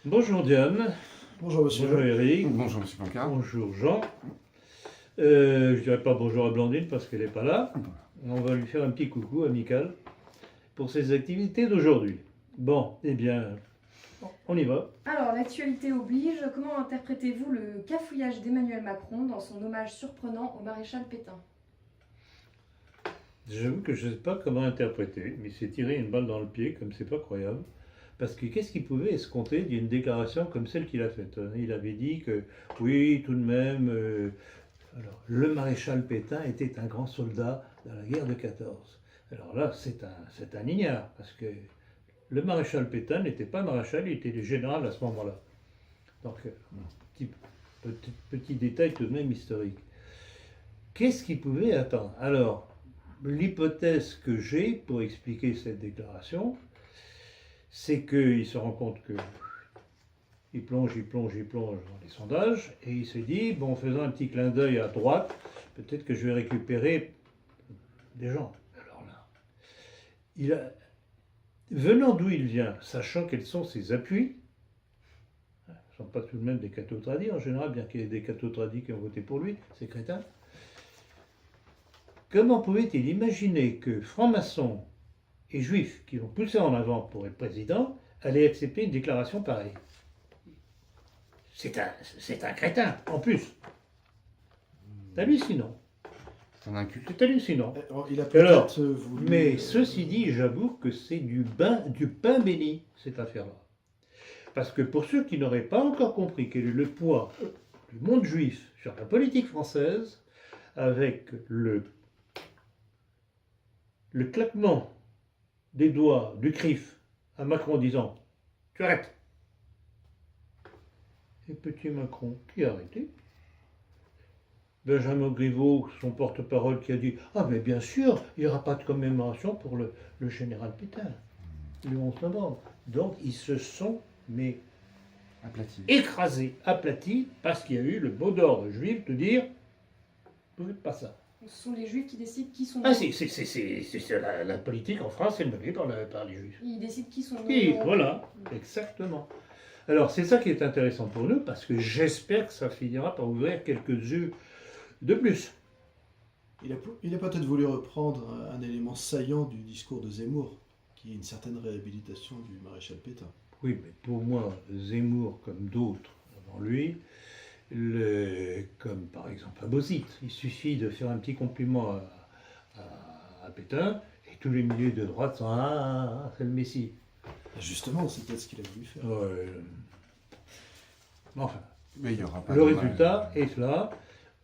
Bonjour Diane, Bonjour monsieur. bonjour Eric, Bonjour Monsieur Pancard. bonjour Jean. Je dirais pas bonjour à Blandine parce qu'elle n'est pas là. On va lui faire un petit coucou amical pour ses activités d'aujourd'hui. Bon, eh bien, on y va. Alors, l'actualité oblige, comment interprétez-vous le cafouillage d'Emmanuel Macron dans son hommage surprenant au maréchal Pétain? J'avoue que je ne sais pas comment interpréter, mais il s'est tiré une balle dans le pied, comme c'est pas croyable. Parce que qu'est-ce qu'il pouvait escompter d'une déclaration comme celle qu'il a faite? Il avait dit que, oui, tout de même, alors, le maréchal Pétain était un grand soldat dans la guerre de 14. Alors là, c'est un ignare, parce que le maréchal Pétain n'était pas maréchal, il était le général à ce moment-là. Donc, petit, petit détail tout de même historique. Qu'est-ce qu'il pouvait attendre? Alors, l'hypothèse que j'ai pour expliquer cette déclaration, c'est qu'il se rend compte que il plonge dans les sondages, et il se dit, bon, en faisant un petit clin d'œil à droite, peut-être que je vais récupérer des gens. Alors là, venant d'où il vient, sachant quels sont ses appuis, ce ne sont pas tout de même des cathos tradis en général, bien qu'il y ait des cathos tradis qui ont voté pour lui, c'est crétin. Comment pouvait-il imaginer que francs-maçons et juifs qui l'ont poussé en avant pour être président allaient accepter une déclaration pareille? C'est un crétin, en plus. C'est hallucinant. C'est un inculte. C'est hallucinant. Il a Alors, peut-être voulu. Mais ceci dit, j'avoue que c'est du pain béni, cette affaire-là. Parce que pour ceux qui n'auraient pas encore compris quel est le poids du monde juif sur la politique française, avec le claquement des doigts du CRIF à Macron disant « Tu arrêtes !» Et petit Macron, qui a arrêté? Benjamin Griveaux, son porte-parole, qui a dit « Ah mais bien sûr, il n'y aura pas de commémoration pour le général Pétain, le 11 novembre. » Donc ils se sont Aplati. écrasés, aplatis, parce qu'il y a eu le mot d'ordre juif de dire « Vous faites pas ça ». Ce sont les juifs qui décident qui sont Ah, nommés. c'est la politique en France, c'est menée par les juifs. Ils décident qui sont Oui, nommés. voilà, exactement. Alors c'est ça qui est intéressant pour nous, parce que j'espère que ça finira par ouvrir quelques yeux de plus. Il a peut-être voulu reprendre un élément saillant du discours de Zemmour, qui est une certaine réhabilitation du maréchal Pétain. Oui, mais pour moi, Zemmour, comme d'autres avant lui, comme par exemple Abosite, il suffit de faire un petit compliment à Pétain, et tous les milieux de droite sont Ah, c'est le Messie. Justement, c'est peut-être ce qu'il a voulu faire. Enfin, Mais il y aura pas le d'hommage. résultat est là.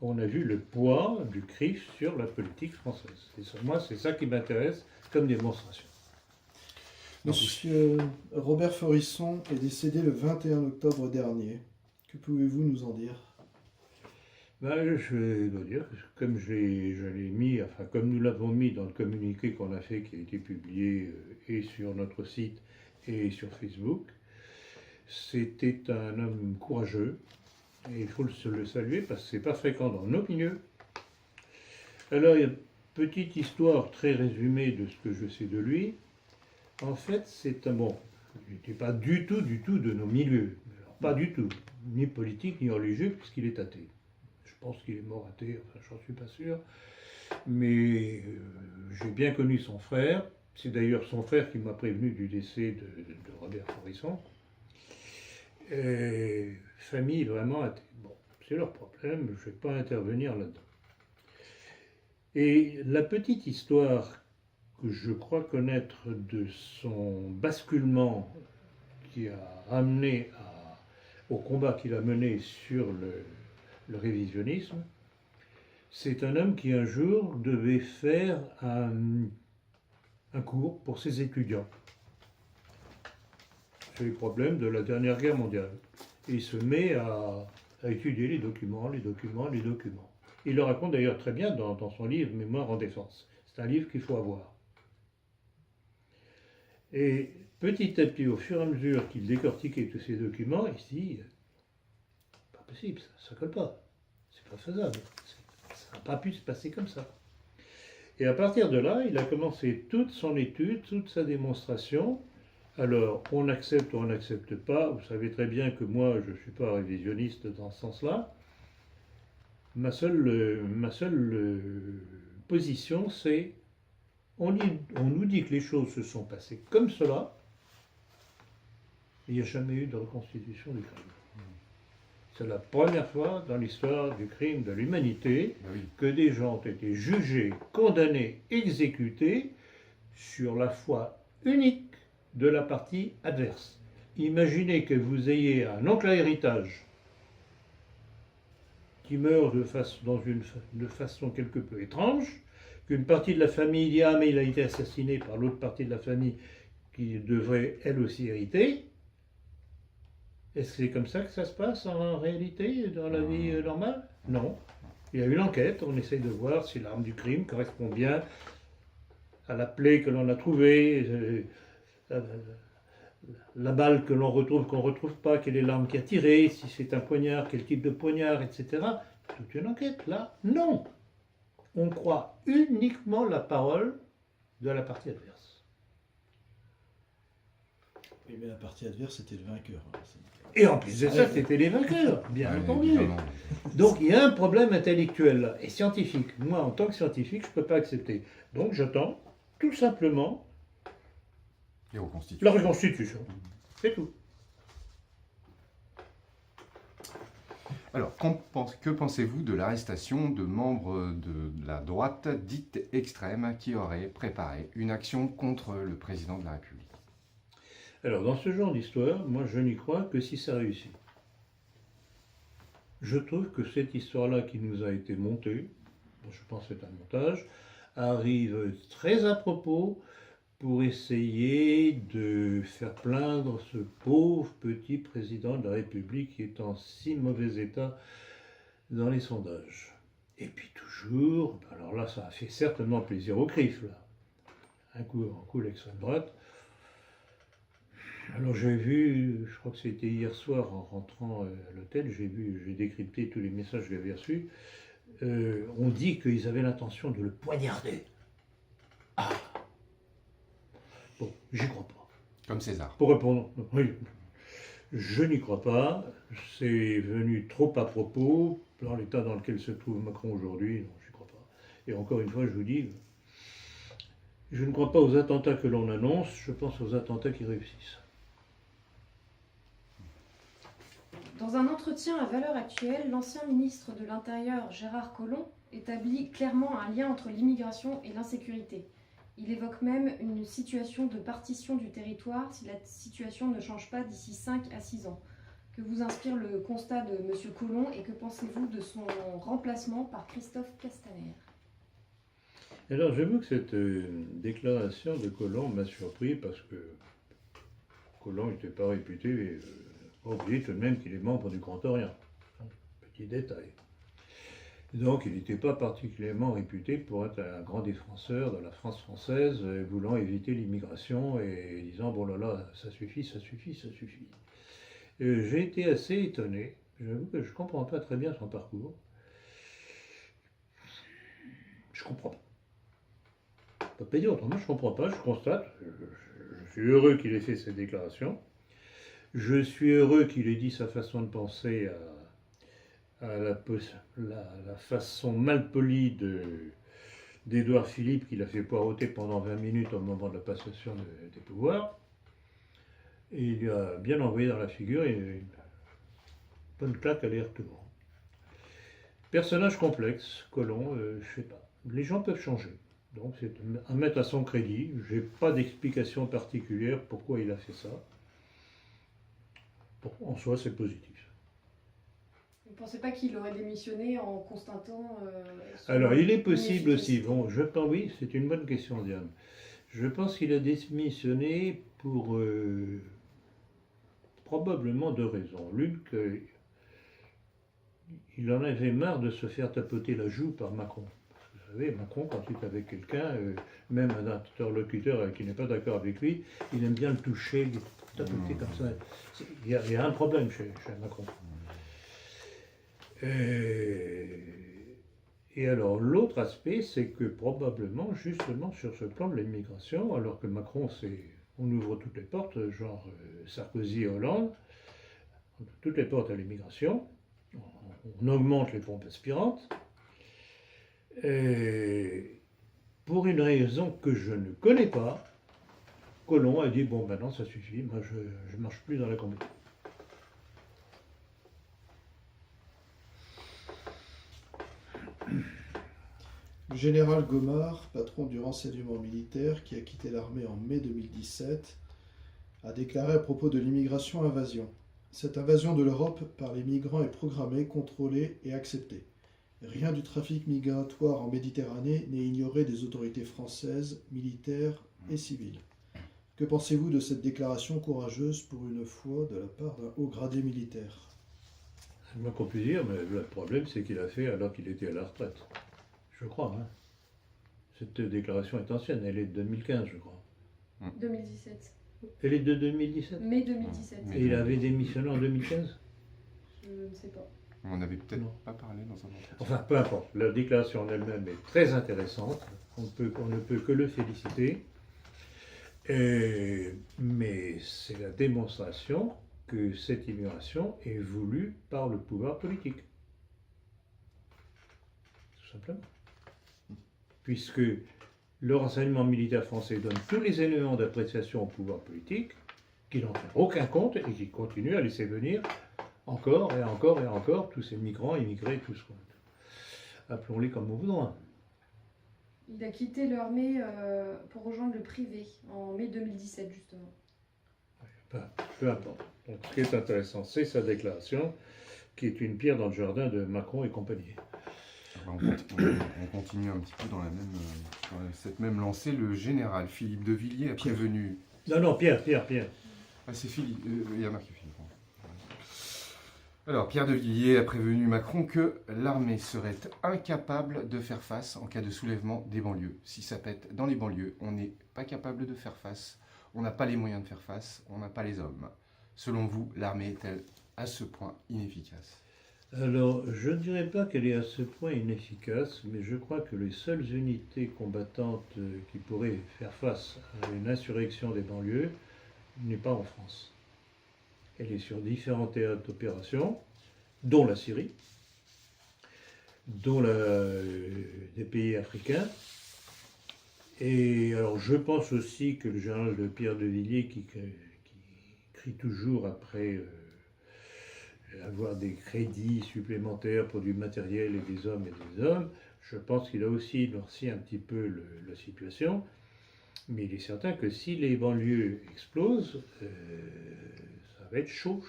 On a vu le poids du CRIF sur la politique française. Et moi, c'est ça qui m'intéresse comme démonstration. Monsieur Robert Forisson est décédé le 21 octobre dernier. Que pouvez-vous nous en dire? Ben, je dois dire que comme je l'ai mis, enfin comme nous l'avons mis dans le communiqué qu'on a fait, qui a été publié et sur notre site et sur Facebook, c'était un homme courageux, et il faut le saluer parce que c'est pas fréquent dans nos milieux. Alors, il y a une petite histoire très résumée de ce que je sais de lui. En fait, c'est un bon. Il n'était pas du tout de nos milieux. Alors, pas du tout. Ni politique, ni religieux, puisqu'il est athée. Je pense qu'il est mort athée, enfin, j'en suis pas sûr. Mais j'ai bien connu son frère. C'est d'ailleurs son frère qui m'a prévenu du décès de Robert Forisson. Famille vraiment athée. Bon, c'est leur problème, je ne vais pas intervenir là-dedans. Et la petite histoire que je crois connaître de son basculement qui a amené au combat qu'il a mené sur le révisionnisme, c'est un homme qui un jour devait faire un cours pour ses étudiants sur les problèmes de la dernière guerre mondiale. Et il se met à étudier les documents. Il le raconte d'ailleurs très bien dans son livre Mémoire en défense. C'est un livre qu'il faut avoir. Et petit à petit, au fur et à mesure qu'il décortiquait tous ces documents, il se dit pas possible, ça colle pas, c'est pas faisable, ça n'a pas pu se passer comme ça. Et à partir de là, il a commencé toute son étude, toute sa démonstration Alors, on accepte ou on n'accepte pas. Vous savez très bien que moi, je ne suis pas révisionniste dans ce sens-là. Ma seule position, c'est on nous dit que les choses se sont passées comme cela. Il n'y a jamais eu de reconstitution du crime. C'est la première fois dans l'histoire du crime de l'humanité Bah oui. que des gens ont été jugés, condamnés, exécutés sur la foi unique de la partie adverse. Imaginez que vous ayez un oncle à héritage qui meurt de façon quelque peu étrange, qu'une partie de la famille dit ah mais il a été assassiné par l'autre partie de la famille qui devrait elle aussi hériter. Est-ce que c'est comme ça que ça se passe en réalité, dans la vie normale? Non. Il y a une enquête, on essaye de voir si l'arme du crime correspond bien à la plaie que l'on a trouvée, la balle que l'on retrouve, qu'on ne retrouve pas, quelle est l'arme qui a tiré, si c'est un poignard, quel type de poignard, etc. Toute une enquête, là, non. On croit uniquement la parole de la partie adverse. Oui, mais la partie adverse était le vainqueur. Et en plus de ça, c'était les vainqueurs, bien Ouais, entendu. évidemment. Donc il y a un problème intellectuel là, et scientifique. Moi, en tant que scientifique, je ne peux pas accepter. Donc j'attends tout simplement Et reconstituer. la reconstitution. C'est tout. Alors, que pensez-vous de l'arrestation de membres de la droite dite extrême qui auraient préparé une action contre le président de la République? Alors dans ce genre d'histoire, moi je n'y crois que si ça réussit. Je trouve que cette histoire-là qui nous a été montée, je pense que c'est un montage, arrive très à propos pour essayer de faire plaindre ce pauvre petit président de la République qui est en si mauvais état dans les sondages. Et puis toujours, alors là ça a fait certainement plaisir au CRIF, là. Un coup l'extrême droite. Alors j'ai vu, je crois que c'était hier soir en rentrant à l'hôtel, j'ai décrypté tous les messages que j'avais reçus. On dit qu'ils avaient l'intention de le poignarder. Ah. Bon, j'y crois pas. Comme César. Pour répondre, oui, je n'y crois pas. C'est venu trop à propos dans l'état dans lequel se trouve Macron aujourd'hui. Non, j'y crois pas. Et encore une fois, je vous dis, je ne crois pas aux attentats que l'on annonce, je pense aux attentats qui réussissent. Dans un entretien à Valeurs Actuelles, l'ancien ministre de l'Intérieur Gérard Collomb établit clairement un lien entre l'immigration et l'insécurité. Il évoque même une situation de partition du territoire si la situation ne change pas d'ici 5 à 6 ans. Que vous inspire le constat de M. Collomb et que pensez-vous de son remplacement par Christophe Castaner? Alors j'avoue que cette déclaration de Collomb m'a surpris parce que Collomb n'était pas réputé, pas oublier tout de même qu'il est membre du Grand Orient. Petit détail. Donc il n'était pas particulièrement réputé pour être un grand défenseur de la France française, voulant éviter l'immigration et disant bon là, ça suffit, ça suffit, ça suffit. J'ai été assez étonné. J'avoue que je ne comprends pas très bien son parcours. Je comprends pas. Je ne peux pas dire autrement, je ne comprends pas, je constate. Je suis heureux qu'il ait fait cette déclaration. Je suis heureux qu'il ait dit sa façon de penser à la façon malpolie d'Édouard Philippe qu'il a fait poireauter pendant 20 minutes au moment de la passation des pouvoirs. Et il lui a bien envoyé dans la figure une bonne claque aller-retour. Personnage complexe, Collomb, je sais pas. Les gens peuvent changer. Donc c'est à mettre à son crédit. Je n'ai pas d'explication particulière pourquoi il a fait ça. Bon, en soi, c'est positif. Vous ne pensez pas qu'il aurait démissionné en constatant Alors, il est possible aussi. inefficacité? Bon, je pense, oui, c'est une bonne question, Diane. Je pense qu'il a démissionné pour probablement 2 raisons. L'une, qu'il en avait marre de se faire tapoter la joue par Macron. Vous savez, Macron, quand il est avec quelqu'un, même un interlocuteur qui n'est pas d'accord avec lui, il aime bien le toucher, le tapoter comme ça. Il y a un problème chez Macron. Et alors, l'autre aspect, c'est que probablement, justement, sur ce plan de l'immigration, alors que Macron s'est On ouvre toutes les portes, genre Sarkozy et Hollande, toutes les portes à l'immigration, on augmente les pompes aspirantes, et pour une raison que je ne connais pas, Colomb a dit, bon maintenant ça suffit, moi je ne marche plus dans la communauté. Le général Gomard, patron du renseignement militaire qui a quitté l'armée en mai 2017, a déclaré à propos de l'immigration invasion. Cette invasion de l'Europe par les migrants est programmée, contrôlée et acceptée. Rien du trafic migratoire en Méditerranée n'est ignoré des autorités françaises, militaires et civiles. Que pensez-vous de cette déclaration courageuse pour une fois de la part d'un haut gradé militaire? C'est le moins qu'on puisse dire, mais le problème c'est qu'il a fait alors qu'il était à la retraite. Je crois. Hein. Cette déclaration est ancienne, elle est de 2015, je crois. 2017. Elle est de 2017. Mai 2017. Et il avait démissionné en 2015. Je ne sais pas. On n'avait peut-être Non. pas parlé dans un entretien. Enfin, peu importe. La déclaration en elle-même est très intéressante. On ne peut que le féliciter. Mais c'est la démonstration que cette immigration est voulue par le pouvoir politique. Tout simplement. Puisque le renseignement militaire français donne tous les éléments d'appréciation au pouvoir politique, qui n'en fait aucun compte et qui continue à laisser venir encore et encore et encore tous ces migrants, immigrés, tout ce qu'on... Appelons-les comme on voudra. Il a quitté l'armée pour rejoindre le privé en mai 2017, justement. Peu importe. Donc, ce qui est intéressant, c'est sa déclaration, qui est une pierre dans le jardin de Macron et compagnie. On continue un petit peu dans cette même lancée. Le général Philippe de Villiers a prévenu... Non, Pierre. Ah, c'est Philippe. Il y a marqué Philippe. Alors, Pierre de Villiers a prévenu Macron que l'armée serait incapable de faire face en cas de soulèvement des banlieues. Si ça pète dans les banlieues, on n'est pas capable de faire face. On n'a pas les moyens de faire face. On n'a pas les hommes. Selon vous, l'armée est-elle à ce point inefficace? Alors, je ne dirais pas qu'elle est à ce point inefficace, mais je crois que les seules unités combattantes qui pourraient faire face à une insurrection des banlieues n'est pas en France. Elle est sur différents théâtres d'opération, dont la Syrie, dont des pays africains. Et alors, je pense aussi que le général de Pierre de Villiers, qui crie toujours après avoir des crédits supplémentaires pour du matériel et des hommes, je pense qu'il a aussi noirci un petit peu la situation. Mais il est certain que si les banlieues explosent, ça va être chaud.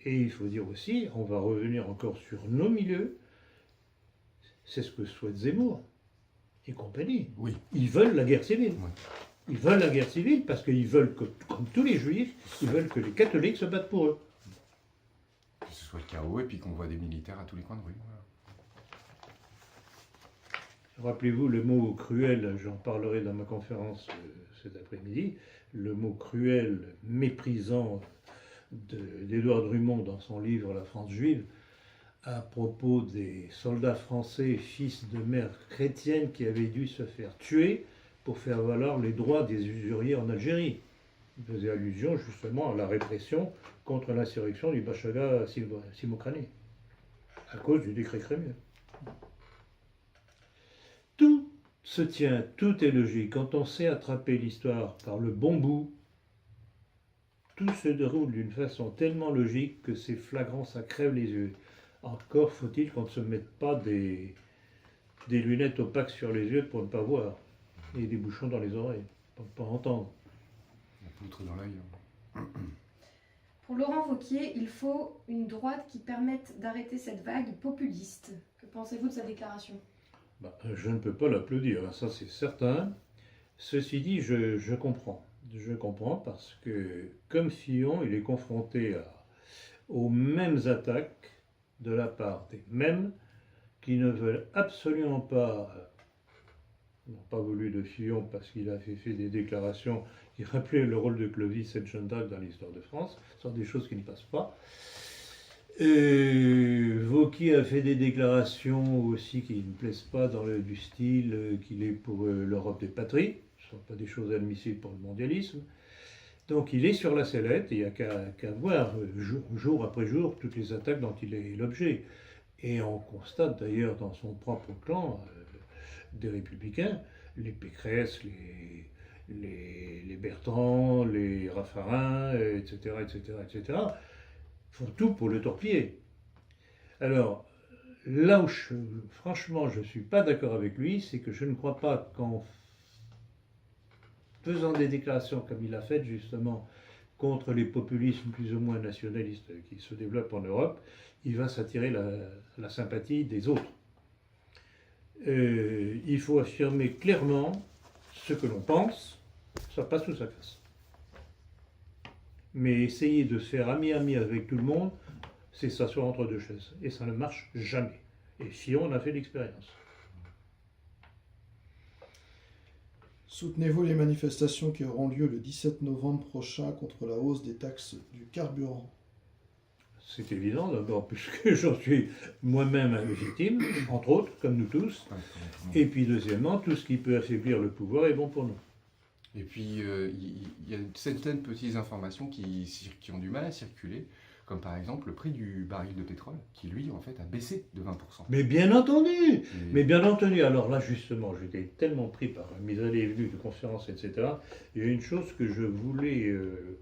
Et il faut dire aussi, on va revenir encore sur nos milieux, c'est ce que souhaite Zemmour et compagnie. Oui. Ils veulent la guerre civile. Oui. Ils veulent la guerre civile parce qu'ils veulent que, comme tous les juifs, ils veulent que les catholiques se battent pour eux. Que ce soit le chaos et puis qu'on voit des militaires à tous les coins de rue. Voilà. Rappelez-vous le mot cruel, j'en parlerai dans ma conférence cet après-midi, le mot cruel, méprisant d'Édouard Drummond dans son livre La France juive, à propos des soldats français, fils de mère chrétienne, qui avaient dû se faire tuer pour faire valoir les droits des usuriers en Algérie. Il faisait allusion justement à la répression contre l'insurrection du Bachaga Simokrani, à cause du décret Crémieux. Tout se tient, tout est logique. Quand on sait attraper l'histoire par le bon bout, tout se déroule d'une façon tellement logique que c'est flagrant, ça crève les yeux. Encore faut-il qu'on ne se mette pas des lunettes opaques sur les yeux pour ne pas voir, et des bouchons dans les oreilles pour ne pas entendre. La poutre dans l'œil. Pour Laurent Wauquiez, il faut une droite qui permette d'arrêter cette vague populiste. Que pensez-vous de sa déclaration? Je ne peux pas l'applaudir, ça c'est certain. Ceci dit, je comprends. Je comprends parce que, comme Fillon, il est confronté aux mêmes attaques de la part des mêmes qui ne veulent absolument pas, n'ont pas voulu de Fillon parce qu'il a fait des déclarations qui rappelaient le rôle de Clovis et de Jeanne d'Arc dans l'histoire de France. Ce sont des choses qui ne passent pas. Wauquiez a fait des déclarations aussi qui ne plaisent pas du style qu'il est pour l'Europe des patries. ne sont pas des choses admissibles pour le mondialisme. Donc il est sur la sellette, et il n'y a qu'à voir jour après jour toutes les attaques dont il est l'objet. Et on constate d'ailleurs dans son propre clan des républicains, les Pécresse, les Bertrand, les Raffarin, etc., etc., etc., font tout pour le torpiller. Alors, là où franchement je ne suis pas d'accord avec lui, c'est que je ne crois pas qu'en faisant des déclarations comme il a fait justement contre les populismes plus ou moins nationalistes qui se développent en Europe, il va s'attirer la sympathie des autres. Il faut affirmer clairement ce que l'on pense, ça passe ou ça casse. Mais essayer de se faire ami-ami avec tout le monde, c'est s'asseoir entre deux chaises. Et ça ne marche jamais. Et Fillon en a fait l'expérience. Soutenez-vous les manifestations qui auront lieu le 17 novembre prochain contre la hausse des taxes du carburant? C'est évident, d'abord, puisque j'en suis moi-même un victime, entre autres, comme nous tous. Et puis, deuxièmement, tout ce qui peut affaiblir le pouvoir est bon pour nous. Et puis, il y a certaines petites informations qui ont du mal à circuler, comme par exemple le prix du baril de pétrole, qui lui, en fait, a baissé de 20%. Mais bien entendu, Et- mais bien entendu. Alors là, justement, j'étais tellement pris par mes allées et venues de conférences, etc. Il y a une chose que je voulais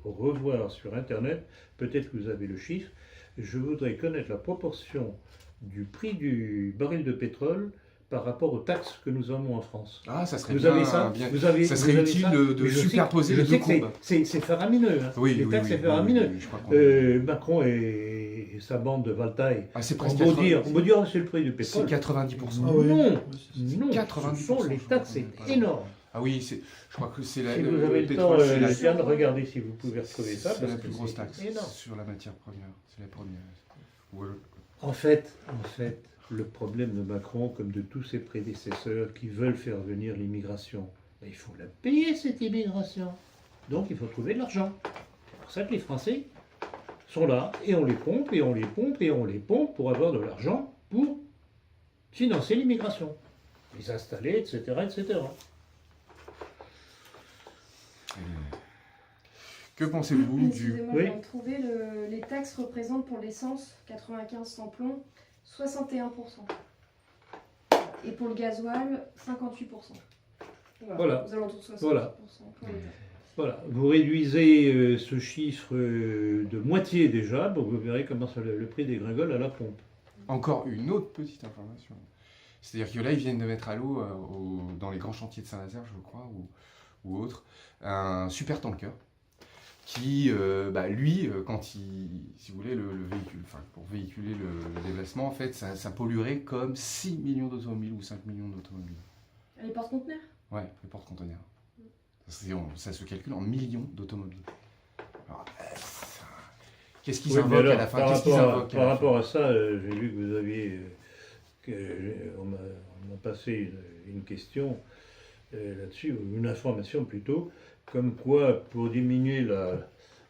revoir sur Internet, peut-être que vous avez le chiffre. Je voudrais connaître la proportion du prix du baril de pétrole par rapport aux taxes que nous avons en France. Ah, ça serait Vous bien, avez ça bien. Vous avez, Ça vous serait avez utile ça de Mais je sais superposer je les sais deux que courbes. c'est faramineux. Hein. Oui, Les oui, taxes, oui, c'est oui, faramineux. oui, je crois qu'on- Macron et sa bande de Valtaille, Ah, c'est on presque peut 80. dire, oh, c'est le prix du C'est pétrole. 90%. Ah oui. Non, Oui, c'est ça. non, 90%, ce sont les je crois taxes, c'est qu'on est pas énorme. Ah oui, je crois que c'est Si vous avez le temps, pétrole, c'est la- Jeanne, regardez si vous pouvez retrouver ça. c'est parce la que plus grosse c'est taxe énorme. sur la matière première. C'est la première. Ouais. En fait, le problème de Macron, comme de tous ses prédécesseurs qui veulent faire venir l'immigration, ben, il faut la payer cette immigration. Donc il faut trouver de l'argent. C'est pour ça que les Français sont là et on les pompe et on les pompe et on les pompe pour avoir de l'argent pour financer l'immigration, les installer, etc., etc. Que pensez-vous du... Excusez-moi, Oui. je viens de trouver les taxes représentent pour l'essence 95 sans plomb 61%. Et pour le gasoil 58%. Voilà. Aux alentours de 60%. Voilà. pour les taxes. Voilà, vous réduisez ce chiffre de moitié déjà, donc vous verrez comment le prix dégringole à la pompe. Encore une autre petite information. C'est-à-dire que là, ils viennent de mettre à l'eau, dans les grands chantiers de Saint-Nazaire, je crois, ou autre, un super tanker qui, lui, quand il, si vous voulez, le véhicule, enfin, pour véhiculer le déplacement, en fait, ça polluerait comme 6 millions d'automobiles ou 5 millions d'automobiles. Les porte-conteneurs. Ouais, les porte-conteneurs. Ça se calcule en millions d'automobiles. Alors, qu'est-ce qu'ils Oui, mais invoquent alors, à la fin par Qu'est-ce qu'ils rapport à- invoquent à par la rapport fin à ça, j'ai vu que vous aviez. On m'a passé une question là-dessus, ou une information plutôt, comme quoi pour diminuer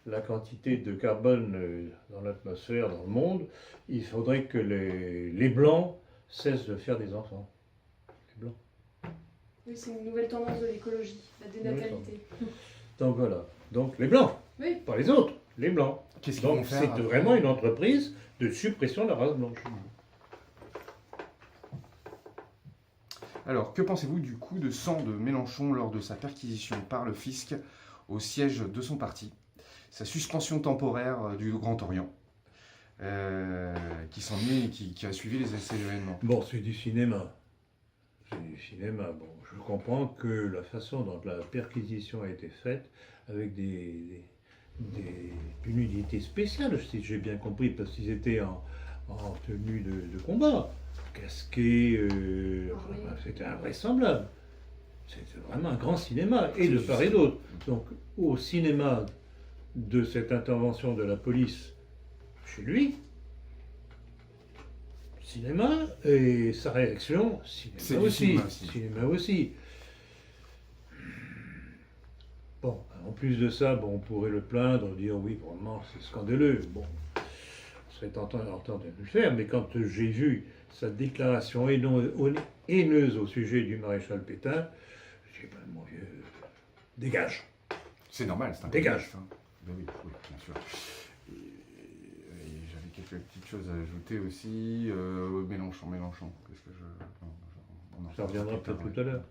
la quantité de carbone dans l'atmosphère, dans le monde, il faudrait que les Blancs cessent de faire des enfants. Les Blancs. Oui, c'est une nouvelle tendance de l'écologie, la dénatalité. Donc voilà. Donc les Blancs, Oui. pas les autres, les Blancs. Qu'est-ce qu'ils vont Donc faire c'est après vraiment une entreprise de suppression de la race blanche. Alors, que pensez-vous du coup de sang de Mélenchon lors de sa perquisition par le fisc au siège de son parti, sa suspension temporaire du Grand Orient, qui a suivi ces événements? Bon, c'est du cinéma. C'est du cinéma. Bon, je comprends que la façon dont la perquisition a été faite, avec une unité spéciale, si j'ai bien compris, parce qu'ils étaient en tenue de combat, casqués, c'était invraisemblable. C'était vraiment un grand cinéma, et de part et d'autre. Donc, au cinéma de cette intervention de la police chez lui, cinéma, et sa réaction, C'est cinéma du aussi. cinéma aussi. Cinéma aussi. Bon, en plus de ça, bon, on pourrait le plaindre, dire oui, vraiment, c'est scandaleux. Bon, on serait tentant de le faire, mais quand j'ai vu sa déclaration haineuse au sujet du maréchal Pétain, je dis, ben, mon vieux, dégage. C'est normal, c'est un Dégage. contexte, hein. Ben oui, oui, bien sûr. Et j'avais quelques petites choses à ajouter aussi. Mélenchon. Qu'est-ce que je... on en Ça reviendra parlera peut-être plus tout à tard, l'heure.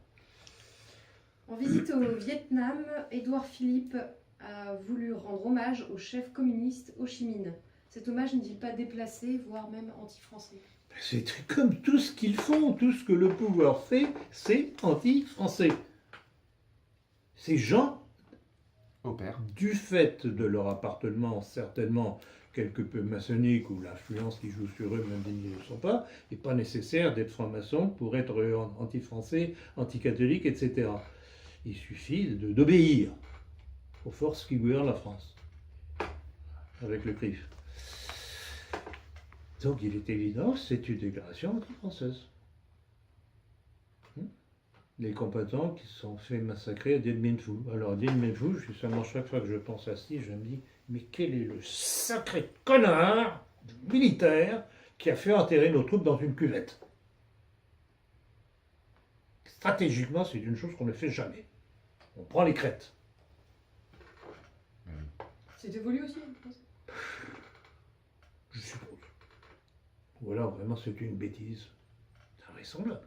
En visite au Vietnam, Édouard Philippe a voulu rendre hommage au chef communiste Ho Chi Minh. Cet hommage n'est-il pas déplacé, voire même anti-français? C'est comme tout ce qu'ils font, tout ce que le pouvoir fait, c'est anti-français. Ces gens, ouais. Opère. du fait de leur appartenance certainement quelque peu maçonnique ou l'influence qui joue sur eux, même s'ils ne le sont pas, n'est pas nécessaire d'être franc-maçon pour être anti-français, anti-catholique, etc. Il suffit d'obéir aux forces qui gouvernent la France, avec le CRIF. Donc il est évident que c'est une déclaration anti-française. Les combattants qui se sont fait massacrer à Dien Bien Phu. Alors Dien Bien Phu, justement, chaque fois que je pense à ce, je me dis, mais quel est le sacré connard militaire qui a fait enterrer nos troupes dans une cuvette? Stratégiquement, c'est une chose qu'on ne fait jamais. On prend les crêtes. C'était voulu aussi, je pense. Je suppose. Ou alors vraiment c'est une bêtise. C'est invraisemblable.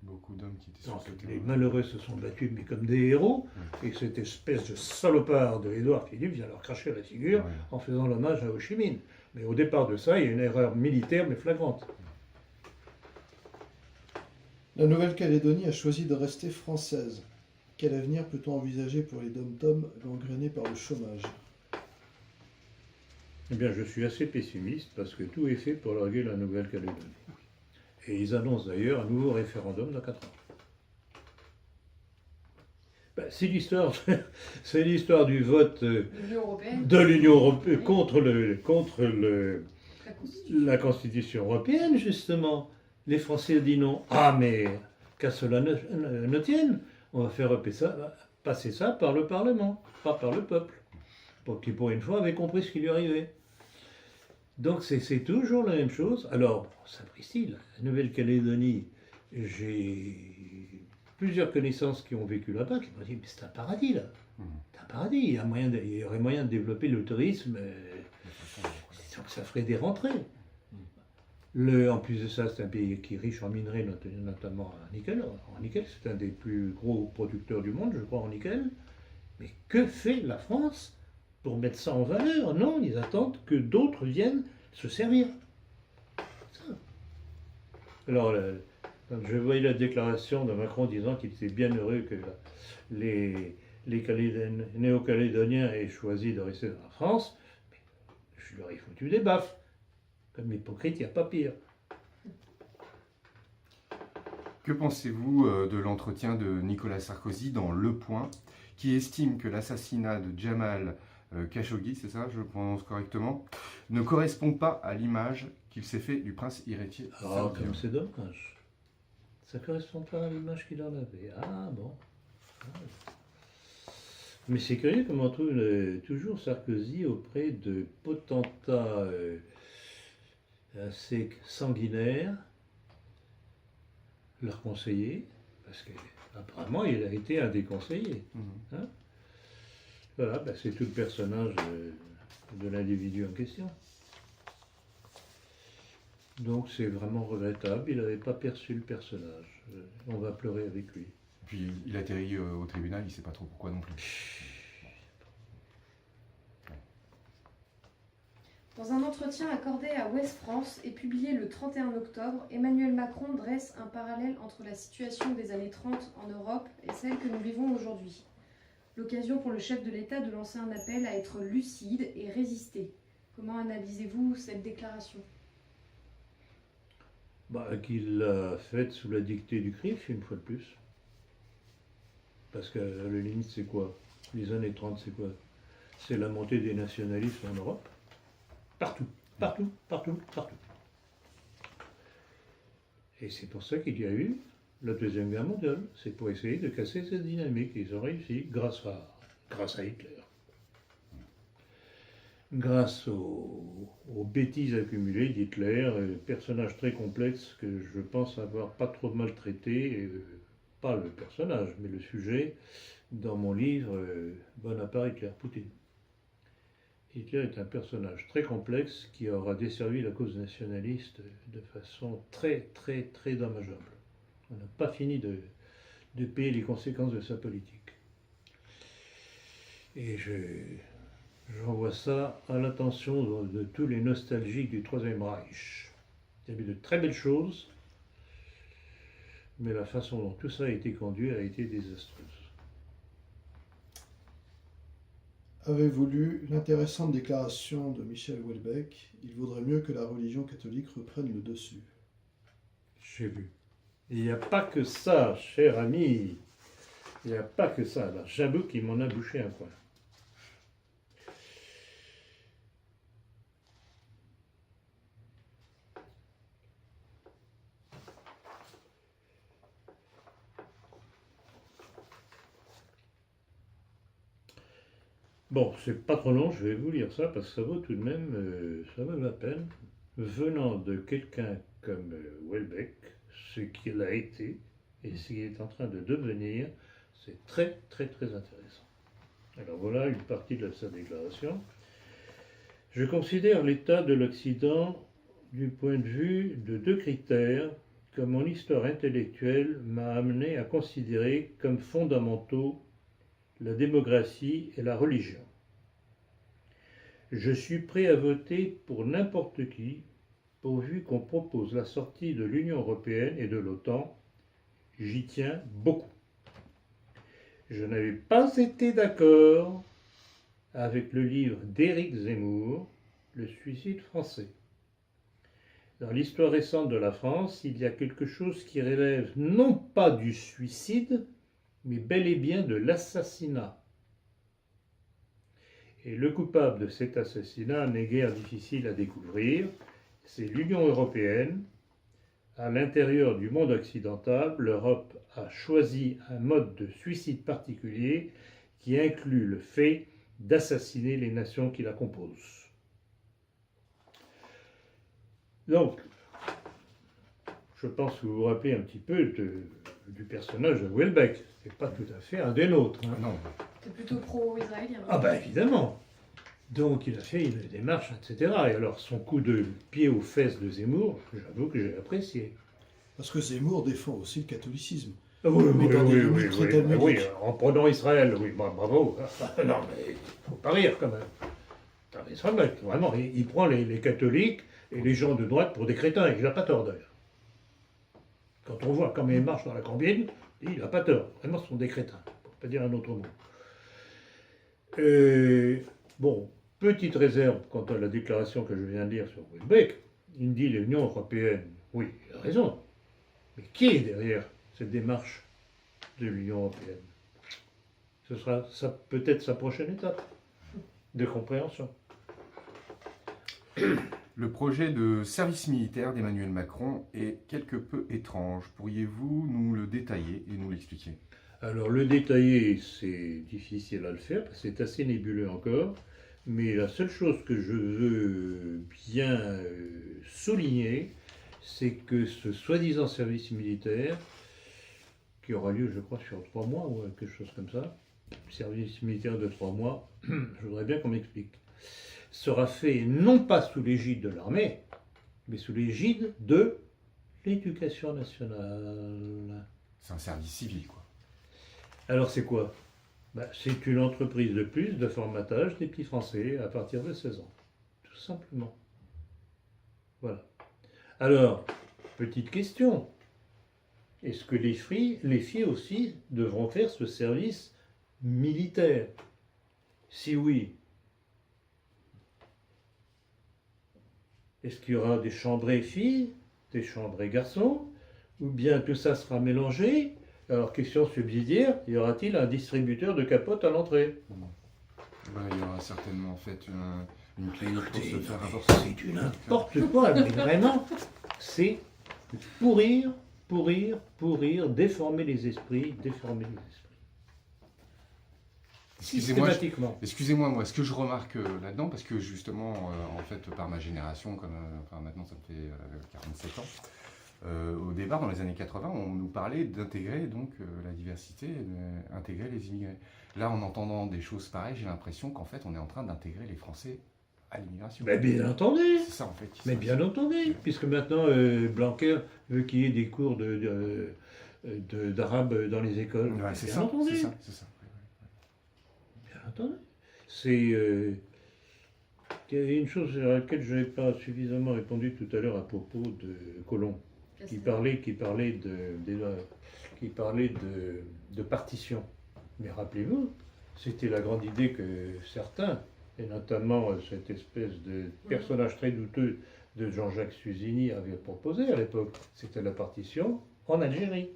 Beaucoup d'hommes qui étaient Non, sur ce les terrain. malheureux se sont battus, mais comme des héros, et cette espèce de salopard de Édouard Philippe vient leur cracher la figure Ouais. en faisant l'hommage à Ho Chi Minh. Mais au départ de ça, il y a une erreur militaire, mais flagrante. La Nouvelle-Calédonie a choisi de rester française. Quel avenir peut-on envisager pour les dom-toms gangrénés par le chômage? Eh bien, je suis assez pessimiste parce que tout est fait pour larguer la Nouvelle-Calédonie. Et ils annoncent d'ailleurs un nouveau référendum dans 4 ans. Ben, c'est l'histoire, c'est l'histoire du vote L'Union européenne, de l'Union européenne Oui. contre la Constitution. la Constitution européenne, justement. Les Français ont dit non. Ah, mais qu'à cela ne tienne, on va faire passer ça par le Parlement, pas par le peuple, qui pour une fois avait compris ce qui lui arrivait. Donc c'est toujours la même chose. Alors, sapristi, la Nouvelle-Calédonie, j'ai plusieurs connaissances qui ont vécu là-bas qui m'ont dit mais c'est un paradis là. C'est un paradis, il y aurait moyen de développer le tourisme, donc ça ferait des rentrées. En plus de ça, c'est un pays qui est riche en minerais, notamment en nickel. En nickel, c'est un des plus gros producteurs du monde, je crois, en nickel. Mais que fait la France pour mettre ça en valeur? Non, ils attendent que d'autres viennent se servir. Ça. Alors, quand je voyais la déclaration de Macron disant qu'il était bien heureux que les néo-calédoniens aient choisi de rester dans la France, je leur ai foutu des baffes. Comme hypocrite, il n'y a pas pire. Que pensez-vous de l'entretien de Nicolas Sarkozy dans Le Point, qui estime que l'assassinat de Jamal Khashoggi, c'est ça, je le prononce correctement, ne correspond pas à l'image qu'il s'est fait du prince héritier Ah, saoudien. comme c'est dommage. Ça ne correspond pas à l'image qu'il en avait. Ah, bon. Ah. Mais c'est curieux comme on trouve toujours Sarkozy auprès de potentats assez sanguinaires, leur conseiller, parce qu'apparemment il a été un des conseillers. Mhm. Voilà, ben, c'est tout le personnage de l'individu en question. Donc c'est vraiment regrettable, il n'avait pas perçu le personnage. On va pleurer avec lui. Puis il atterrit au tribunal, il ne sait pas trop pourquoi non plus. Dans un entretien accordé à Ouest France et publié le 31 octobre, Emmanuel Macron dresse un parallèle entre la situation des années 30 en Europe et celle que nous vivons aujourd'hui. L'occasion pour le chef de l'État de lancer un appel à être lucide et résister. Comment analysez-vous cette déclaration? Qu'il l'a faite sous la dictée du CRIF, une fois de plus. Parce que à la limite, c'est quoi? Les années 30, c'est quoi? C'est la montée des nationalismes en Europe. Partout, partout, partout, partout. Et c'est pour ça qu'il y a eu la Deuxième Guerre mondiale. C'est pour essayer de casser cette dynamique. Ils ont réussi grâce à Hitler. Grâce aux bêtises accumulées d'Hitler, personnage très complexe que je pense avoir pas trop maltraité, pas le personnage, mais le sujet, dans mon livre Bonaparte, Hitler, Poutine. Hitler est un personnage très complexe qui aura desservi la cause nationaliste de façon très très très dommageable. On n'a pas fini de payer les conséquences de sa politique. Et j'envoie ça à l'attention de tous les nostalgiques du Troisième Reich. Il y avait de très belles choses, mais la façon dont tout ça a été conduit a été désastreuse. Avez-vous lu l'intéressante déclaration de Michel Houellebecq? Il vaudrait mieux que la religion catholique reprenne le dessus. J'ai vu. Il n'y a pas que ça, cher ami. Il n'y a pas que ça. Alors, j'avoue qu'il m'en a bouché un coin. Bon, c'est pas trop long, je vais vous lire ça parce que ça vaut tout de même, ça vaut la peine. Venant de quelqu'un comme Houellebecq, ce qu'il a été et ce qu'il est en train de devenir, c'est très très très intéressant. Alors voilà une partie de sa déclaration. Je considère l'état de l'Occident du point de vue de deux critères que mon histoire intellectuelle m'a amené à considérer comme fondamentaux: la démocratie et la religion. Je suis prêt à voter pour n'importe qui, pourvu qu'on propose la sortie de l'Union européenne et de l'OTAN. J'y tiens beaucoup. Je n'avais pas été d'accord avec le livre d'Éric Zemmour, Le suicide français. Dans l'histoire récente de la France, il y a quelque chose qui relève non pas du suicide, mais bel et bien de l'assassinat. Et le coupable de cet assassinat n'est guère difficile à découvrir, c'est l'Union européenne. À l'intérieur du monde occidental, l'Europe a choisi un mode de suicide particulier qui inclut le fait d'assassiner les nations qui la composent. Donc, je pense que vous vous rappelez un petit peu du personnage de Houellebecq. C'est pas tout à fait un des nôtres. Hein. Non. T'es plutôt pro-israélien. Ah ben évidemment. Donc il a fait une démarche, etc. Et alors son coup de pied aux fesses de Zemmour, j'avoue que j'ai apprécié. Parce que Zemmour défend aussi le catholicisme. Ah oui, Mais dans des limites très talmudiques. oui, en prenant Israël, oui, bravo. Non mais faut pas rire quand même. Israël, vraiment, il prend les catholiques et les gens de droite pour des crétins, et il n'a pas tort d'ailleurs. Quand on voit comment il marche dans la combine, il n'a pas tort. Vraiment, ce sont des crétins, pour ne pas dire un autre mot. Bon, petite réserve quant à la déclaration que je viens de lire sur Houellebecq. Il dit l'Union européenne. Oui, il a raison. Mais qui est derrière cette démarche de l'Union européenne? Ce sera peut-être sa prochaine étape de compréhension. Le projet de service militaire d'Emmanuel Macron est quelque peu étrange. Pourriez-vous nous le détailler et nous l'expliquer? Alors le détailler, c'est difficile à le faire, parce que c'est assez nébuleux encore, mais la seule chose que je veux bien souligner, c'est que ce soi-disant service militaire, qui aura lieu je crois sur 3 mois ou quelque chose comme ça, service militaire de 3 mois, je voudrais bien qu'on m'explique, sera fait non pas sous l'égide de l'armée, mais sous l'égide de l'éducation nationale. C'est un service civil, quoi. Alors c'est quoi? C'est une entreprise de plus de formatage des petits Français à partir de 16 ans. Tout simplement. Voilà. Alors, petite question. Est-ce que les filles aussi devront faire ce service militaire? Si oui, est-ce qu'il y aura des chambrées filles, des chambrées garçons, ou bien tout ça sera mélangé? Alors, question subsidiaire, y aura-t-il un distributeur de capotes à l'entrée? Il y aura certainement en fait une clinique pour se faire avoir. C'est du n'importe quoi, mais vraiment, c'est pourrir, déformer les esprits. Systématiquement. Excusez-moi, moi, ce que je remarque là-dedans, parce que justement, en fait, par ma génération, comme enfin, maintenant ça me fait 47 ans, Au départ, dans les années 80, on nous parlait d'intégrer donc la diversité, d'intégrer les immigrés. Là, en entendant des choses pareilles, j'ai l'impression qu'en fait, on est en train d'intégrer les Français à l'immigration. Mais bien entendu. C'est ça en fait. Mais bien entendu, puisque maintenant Blanquer veut qu'il y ait des cours d'arabe dans les écoles. Ouais, c'est Bien ça, entendu. c'est ça. Bien entendu. C'est il y a une chose à laquelle je n'ai pas suffisamment répondu tout à l'heure à propos de Colomb, qui parlait de partition. Mais rappelez-vous, c'était la grande idée que certains, et notamment cette espèce de personnage très douteux de Jean-Jacques Suzini avaient proposé à l'époque. C'était la partition en Algérie.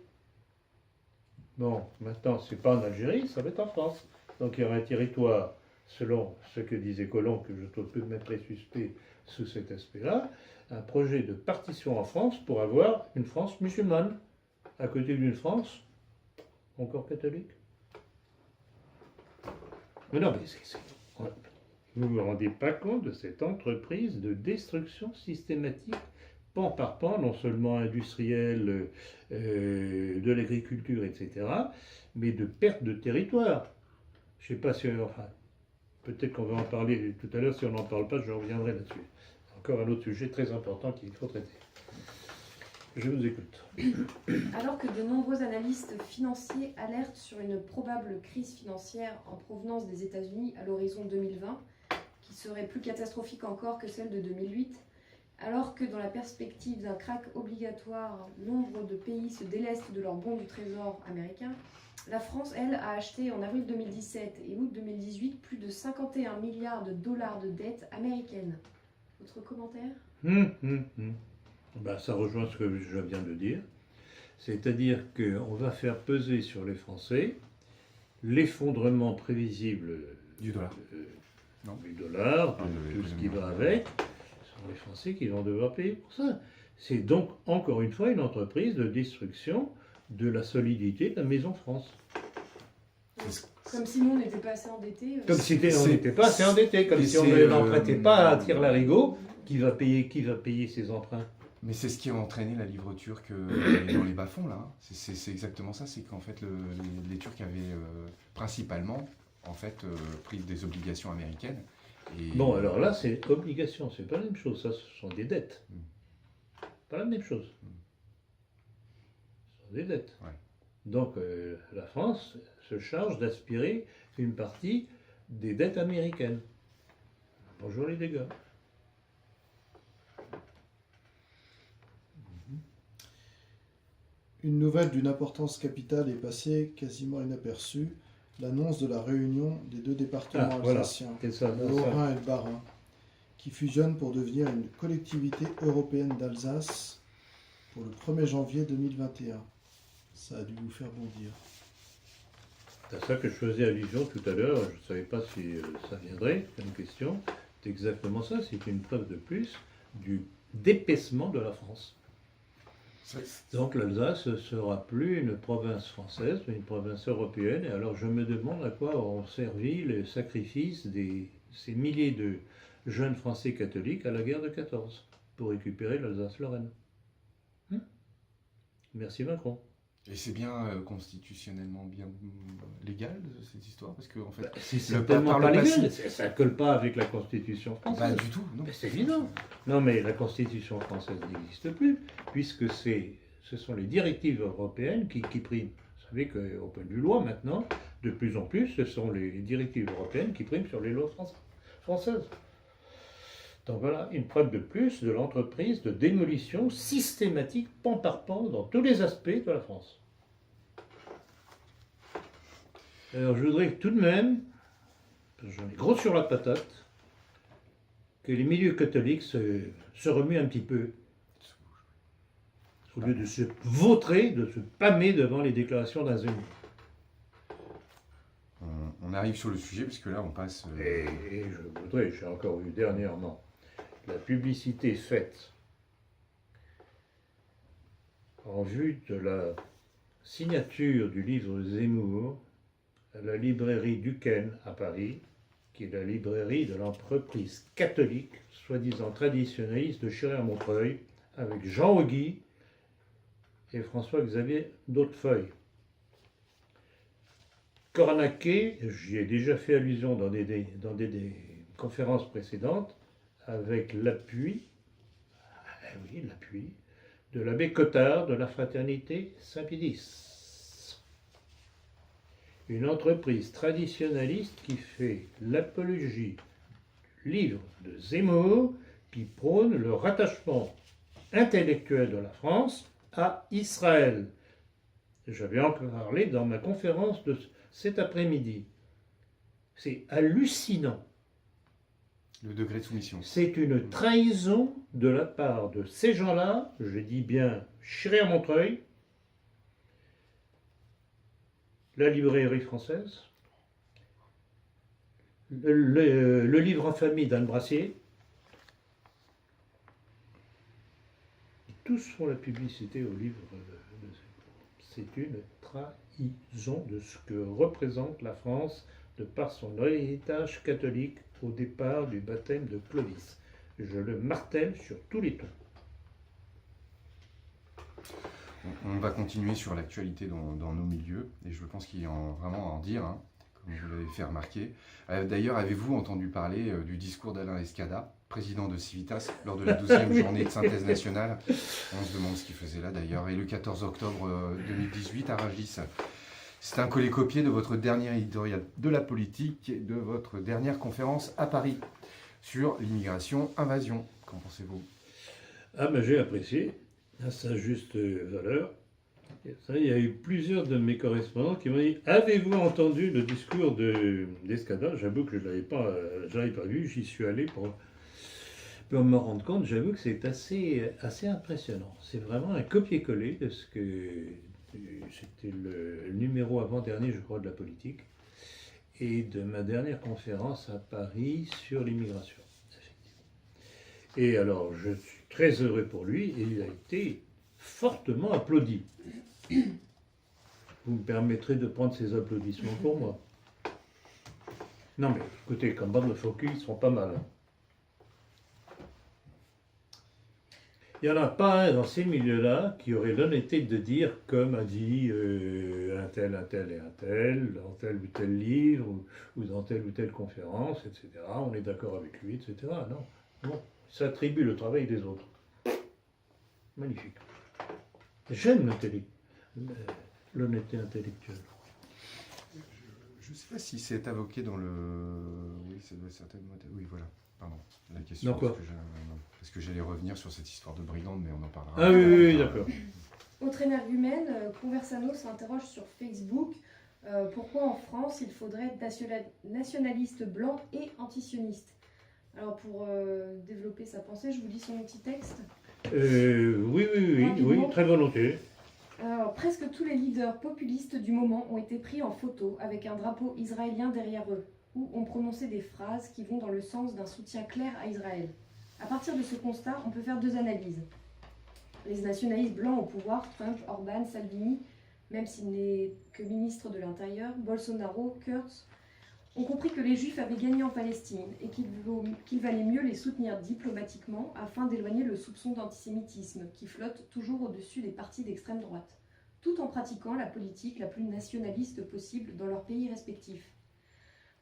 Bon, maintenant, c'est pas en Algérie, ça va être en France. Donc il y aura un territoire, selon ce que disait Colomb, que je trouve tout de même très suspect sous cet aspect-là, un projet de partition en France pour avoir une France musulmane, à côté d'une France encore catholique. Mais non, mais vous ne vous rendez pas compte de cette entreprise de destruction systématique, pan par pan, non seulement industrielle, de l'agriculture, etc., mais de perte de territoire. Je ne sais pas si... Enfin, peut-être qu'on va en parler tout à l'heure. Si on n'en parle pas, je reviendrai là-dessus. Encore un autre sujet très important qu'il faut traiter. Je vous écoute. Alors que de nombreux analystes financiers alertent sur une probable crise financière en provenance des États-Unis à l'horizon 2020, qui serait plus catastrophique encore que celle de 2008, alors que dans la perspective d'un krach obligatoire, nombre de pays se délestent de leurs bons du Trésor américain, la France, elle, a acheté en avril 2017 et août 2018 plus de 51 milliards de dollars de dettes américaines. Votre commentaire ? Ben, ça rejoint ce que je viens de dire. C'est-à-dire qu'on va faire peser sur les Français l'effondrement prévisible Du dollar. Du dollar, de tout ce qui l'économie. va avec. Ce sont les Français qui vont devoir payer pour ça. C'est donc, encore une fois, une entreprise de destruction de la solidité de la Maison France. Comme si nous, on n'était pas assez endettés. Comme si on n'était pas assez endetté, comme si on n'empruntait pas à tire-larigot, qui va payer ses emprunts. Mais c'est ce qui a entraîné la livre turque dans les bas-fonds, là. C'est exactement ça, c'est qu'en fait, les Turcs avaient principalement pris des obligations américaines. Et... Bon, alors là, c'est obligation, c'est pas la même chose, ça, ce sont des dettes. Pas la même chose. Ce sont des dettes. Ouais. Donc, la France se charge d'aspirer une partie des dettes américaines. Bonjour les dégâts. Une nouvelle d'une importance capitale est passée quasiment inaperçue, l'annonce de la réunion des deux départements alsaciens, le Haut-Rhin et le Bas-Rhin, qui fusionnent pour devenir une collectivité européenne d'Alsace pour le 1er janvier 2021. Ça a dû vous faire bondir. C'est à ça que je faisais allusion tout à l'heure, je ne savais pas si ça viendrait, une question. C'est exactement ça, c'est une preuve de plus du dépaissement de la France. Donc l'Alsace ne sera plus une province française, mais une province européenne. Et alors je me demande à quoi ont servi les sacrifices de ces milliers de jeunes Français catholiques à la guerre de 14 pour récupérer l'Alsace-Lorraine. Merci Macron. Et c'est bien constitutionnellement bien légal cette histoire, parce que en fait, c'est certainement pas légal. Ça ne colle pas avec la Constitution française. Pas du tout, non. C'est évident. Non, mais la Constitution française n'existe plus, puisque ce sont les directives européennes qui priment. Vous savez qu'au point de vue loi, maintenant, de plus en plus, ce sont les directives européennes qui priment sur les lois françaises. Donc voilà, une preuve de plus de l'entreprise de démolition systématique, pan par pan, dans tous les aspects de la France. Alors je voudrais tout de même, parce que j'en ai gros sur la patate, que les milieux catholiques se remuent un petit peu. Au lieu de se vautrer, de se pâmer devant les déclarations d'un zénith. On arrive sur le sujet, puisque là on passe... Et je voudrais, j'ai encore vu dernièrement, la publicité faite en vue de la signature du livre Zemmour à la librairie Duquesne à Paris, qui est la librairie de l'entreprise catholique, soi-disant traditionnaliste de Schiller-Montreuil, avec Jean Hogui, et François-Xavier d'Hautefeuille. Cornaquet, j'y ai déjà fait allusion dans des conférences précédentes, avec l'appui, oui, l'appui, de l'abbé Cottard de la Fraternité Saint-Pédis. Une entreprise traditionnaliste qui fait l'apologie du livre de Zemmour, qui prône le rattachement intellectuel de la France à Israël. J'avais encore parlé dans ma conférence de cet après-midi. C'est hallucinant. Le degré de soumission. C'est une trahison de la part de ces gens-là, je dis bien Chiré-à-Montreuil, la librairie française, le livre en famille d'Anne Brassier. Tous font la publicité au livre de c'est une trahison de ce que représente la France de par son héritage catholique au départ du baptême de Clovis. Je le martèle sur tous les tons. On va continuer sur l'actualité dans nos milieux, et je pense qu'il y a vraiment à en dire, hein, comme vous l'avez fait remarquer. D'ailleurs, avez-vous entendu parler du discours d'Alain Escada, président de Civitas, lors de la 12e journée de synthèse nationale? On se demande ce qu'il faisait là d'ailleurs. Et le 14 octobre 2018 à Rungis. C'est un collé-copié de votre dernier éditorial de la politique et de votre dernière conférence à Paris sur l'immigration invasion. Qu'en pensez-vous? Ah ben j'ai apprécié, à sa juste valeur. Il y a eu plusieurs de mes correspondants qui m'ont dit « Avez-vous entendu le discours d'Escada ?» J'avoue que je ne l'avais pas vu, j'y suis allé pour me rendre compte. J'avoue que c'est assez impressionnant. C'est vraiment un copier-coller de ce que... C'était le numéro avant-dernier, je crois, de la politique, et de ma dernière conférence à Paris sur l'immigration. Et alors, je suis très heureux pour lui, et il a été fortement applaudi. Vous me permettrez de prendre ces applaudissements pour moi. Non mais, écoutez, comme bande de focus, ils sont pas mal. Hein. Il n'y en a pas un dans ces milieux-là qui aurait l'honnêteté de dire, comme a dit un tel et un tel, dans tel ou tel livre, ou dans telle ou telle conférence, etc. On est d'accord avec lui, etc. Non, non. Il s'attribue le travail des autres. Magnifique. J'aime l'honnêteté intellectuelle. Je ne sais pas si c'est invoqué dans le... Oui, ça doit certainement être... Oui, voilà. Pardon. La question. Dans quoi? Parce que j'allais revenir sur cette histoire de brigande, mais on en parlera. Ah oui, d'accord. Autre énergumène, Conversano s'interroge sur Facebook. Pourquoi en France il faudrait être nationaliste blanc et antisioniste? Alors pour développer sa pensée, je vous lis son petit texte. Oui, très volontiers. Alors, presque tous les leaders populistes du moment ont été pris en photo avec un drapeau israélien derrière eux, ou ont prononcé des phrases qui vont dans le sens d'un soutien clair à Israël. À partir de ce constat, on peut faire deux analyses. Les nationalistes blancs au pouvoir, Trump, Orban, Salvini, même s'il n'est que ministre de l'Intérieur, Bolsonaro, Kurz, ont compris que les Juifs avaient gagné en Palestine et qu'il valait mieux les soutenir diplomatiquement afin d'éloigner le soupçon d'antisémitisme qui flotte toujours au-dessus des partis d'extrême droite, tout en pratiquant la politique la plus nationaliste possible dans leurs pays respectifs.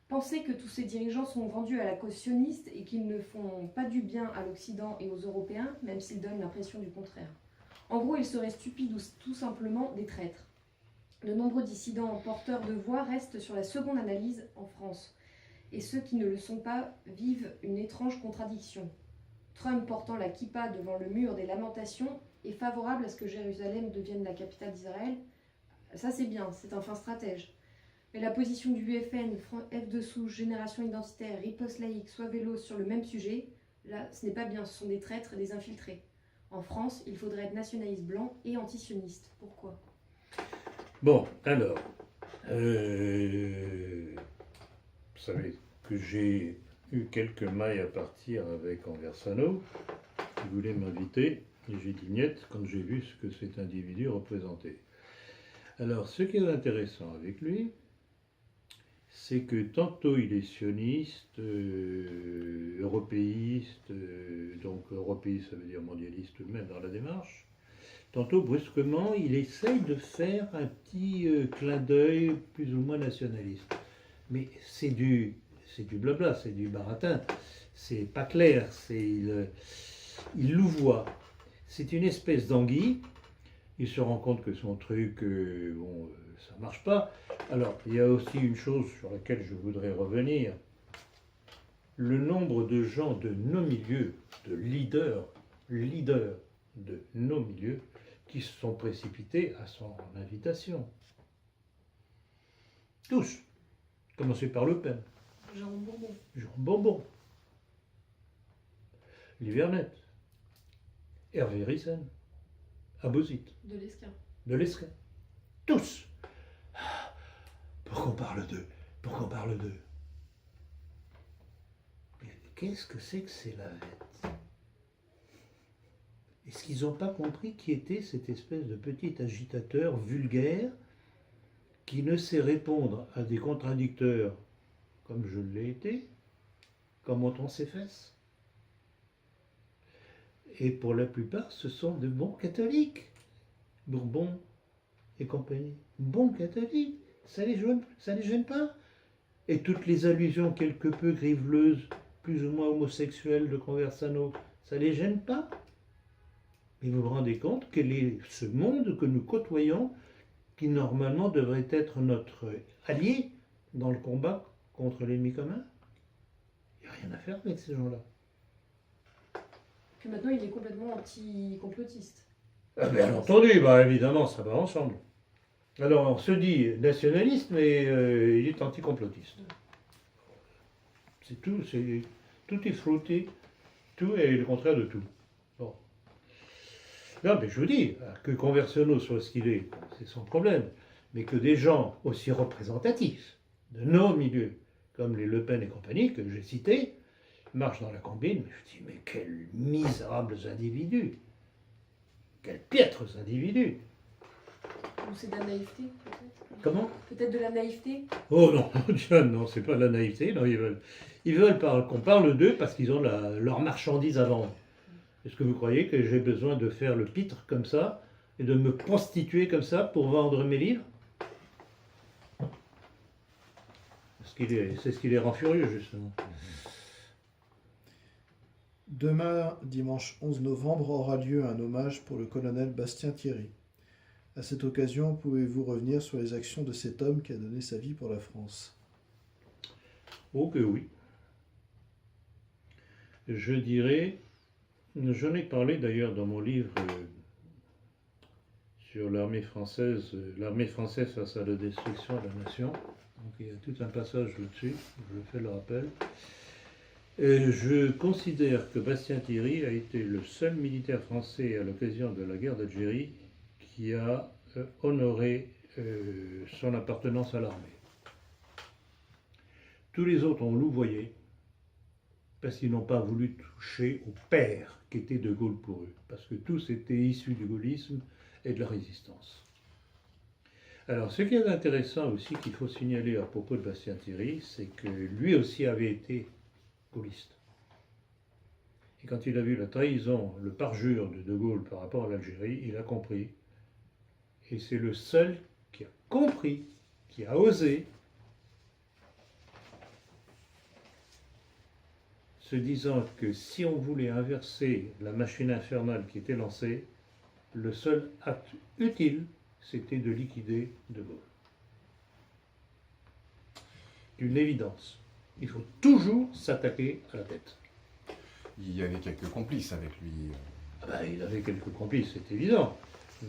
Penser que tous ces dirigeants sont vendus à la cause sioniste et qu'ils ne font pas du bien à l'Occident et aux Européens, même s'ils donnent l'impression du contraire. En gros, ils seraient stupides ou tout simplement des traîtres. De nombreux dissidents porteurs de voix restent sur la seconde analyse en France. Et ceux qui ne le sont pas vivent une étrange contradiction. Trump portant la kippa devant le mur des lamentations est favorable à ce que Jérusalem devienne la capitale d'Israël. Ça c'est bien, c'est un fin stratège. Mais la position du UFN, F de souche, Génération Identitaire, Riposte Laïque, Soit Vélo sur le même sujet, là ce n'est pas bien, ce sont des traîtres et des infiltrés. En France, il faudrait être nationaliste blanc et antisioniste. Pourquoi ? Bon, alors, vous savez que j'ai eu quelques mailles à partir avec Conversano, qui voulait m'inviter, et j'ai dit niet quand j'ai vu ce que cet individu représentait. Alors, ce qui est intéressant avec lui, c'est que tantôt il est sioniste, européiste, donc européiste ça veut dire mondialiste tout de même dans la démarche, tantôt brusquement, il essaye de faire un petit clin d'œil plus ou moins nationaliste. Mais c'est du blabla, c'est du baratin. C'est pas clair, il louvoie. C'est une espèce d'anguille. Il se rend compte que son truc, ça marche pas. Alors, il y a aussi une chose sur laquelle je voudrais revenir. Le nombre de gens de nos milieux, de leaders de nos milieux, qui se sont précipités à son invitation. Tous. Commencez par Le Pen. Jean Bourbon. Jean Bourbon. Livernette. Hervé Ryssen. Abosit. De l'Esquin. De l'Esquin. Tous. Pour qu'on parle d'eux. Pour qu'on parle d'eux. Mais qu'est-ce que c'est la vête? Est-ce qu'ils n'ont pas compris qui était cette espèce de petit agitateur vulgaire qui ne sait répondre à des contradicteurs comme je l'ai été, comme montrant ses fesses? Et pour la plupart, ce sont de bons catholiques. Bourbon et compagnie. Bons catholiques. Ça les gêne pas. Et toutes les allusions quelque peu griveleuses, plus ou moins homosexuelles de Conversano, ça les gêne pas. Et vous vous rendez compte quel est ce monde que nous côtoyons, qui normalement devrait être notre allié dans le combat contre l'ennemi commun? Il n'y a rien à faire avec ces gens-là. Puis maintenant, il est complètement anti-complotiste. Ah, bien entendu, bah, évidemment, ça va ensemble. Alors, on se dit nationaliste, mais il est anticomplotiste. C'est tout, tout est flouté, tout est le contraire de tout. Bon. Non, mais je vous dis, que Conversano soit ce qu'il est, c'est son problème. Mais que des gens aussi représentatifs de nos milieux, comme les Le Pen et compagnie, que j'ai cités, marchent dans la combine, mais je dis, mais quels misérables individus! Quels piètres individus! Ou c'est de la naïveté, peut-être? Comment? Peut-être de la naïveté? Oh non, John, non, c'est pas de la naïveté, non, ils veulent qu'on parle d'eux parce qu'ils ont leur marchandise à vendre. Est-ce que vous croyez que j'ai besoin de faire le pitre comme ça et de me prostituer comme ça pour vendre mes livres? C'est ce qui les rend furieux, justement. Demain, dimanche 11 novembre, aura lieu un hommage pour le colonel Bastien Thierry. À cette occasion, pouvez-vous revenir sur les actions de cet homme qui a donné sa vie pour la France? Oh que oui. Je dirais, j'en ai parlé d'ailleurs dans mon livre sur l'armée française face à la destruction de la nation. Donc il y a tout un passage là-dessus, je fais le rappel. Et je considère que Bastien Thierry a été le seul militaire français à l'occasion de la guerre d'Algérie qui a honoré son appartenance à l'armée. Tous les autres ont louvoyé parce qu'ils n'ont pas voulu toucher au père qui était De Gaulle pour eux, parce que tous étaient issus du gaullisme et de la résistance. Alors, ce qui est intéressant aussi qu'il faut signaler à propos de Bastien Thierry, c'est que lui aussi avait été gaulliste. Et quand il a vu la trahison, le parjure de Gaulle par rapport à l'Algérie, il a compris. Et c'est le seul qui a compris, qui a osé, se disant que si on voulait inverser la machine infernale qui était lancée, le seul acte utile, c'était de liquider De Gaulle. Une évidence. Il faut toujours s'attaquer à la tête. Il y avait quelques complices avec lui. Ah ben, il avait quelques complices, c'est évident.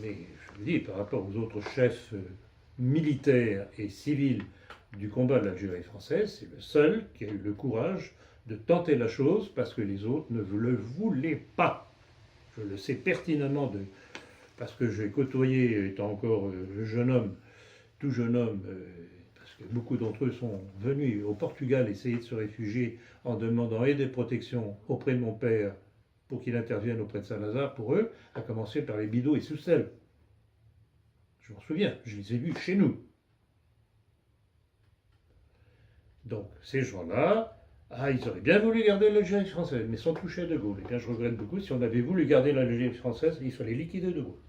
Mais je vous dis, par rapport aux autres chefs militaires et civils du combat de l'Algérie française, c'est le seul qui a eu le courage de tenter la chose parce que les autres ne le voulaient pas. Je le sais pertinemment parce que j'ai côtoyé, étant encore jeune homme, tout jeune homme, parce que beaucoup d'entre eux sont venus au Portugal essayer de se réfugier en demandant et des protections auprès de mon père pour qu'il intervienne auprès de Saint-Lazare pour eux, à commencer par les Bidault et Soussel. Je m'en souviens, je les ai vus chez nous. Donc, ces gens-là, ils auraient bien voulu garder l'Algérie française, mais sans toucher à De Gaulle. Et bien, je regrette beaucoup, si on avait voulu garder l'Algérie française, il fallait liquider De Gaulle.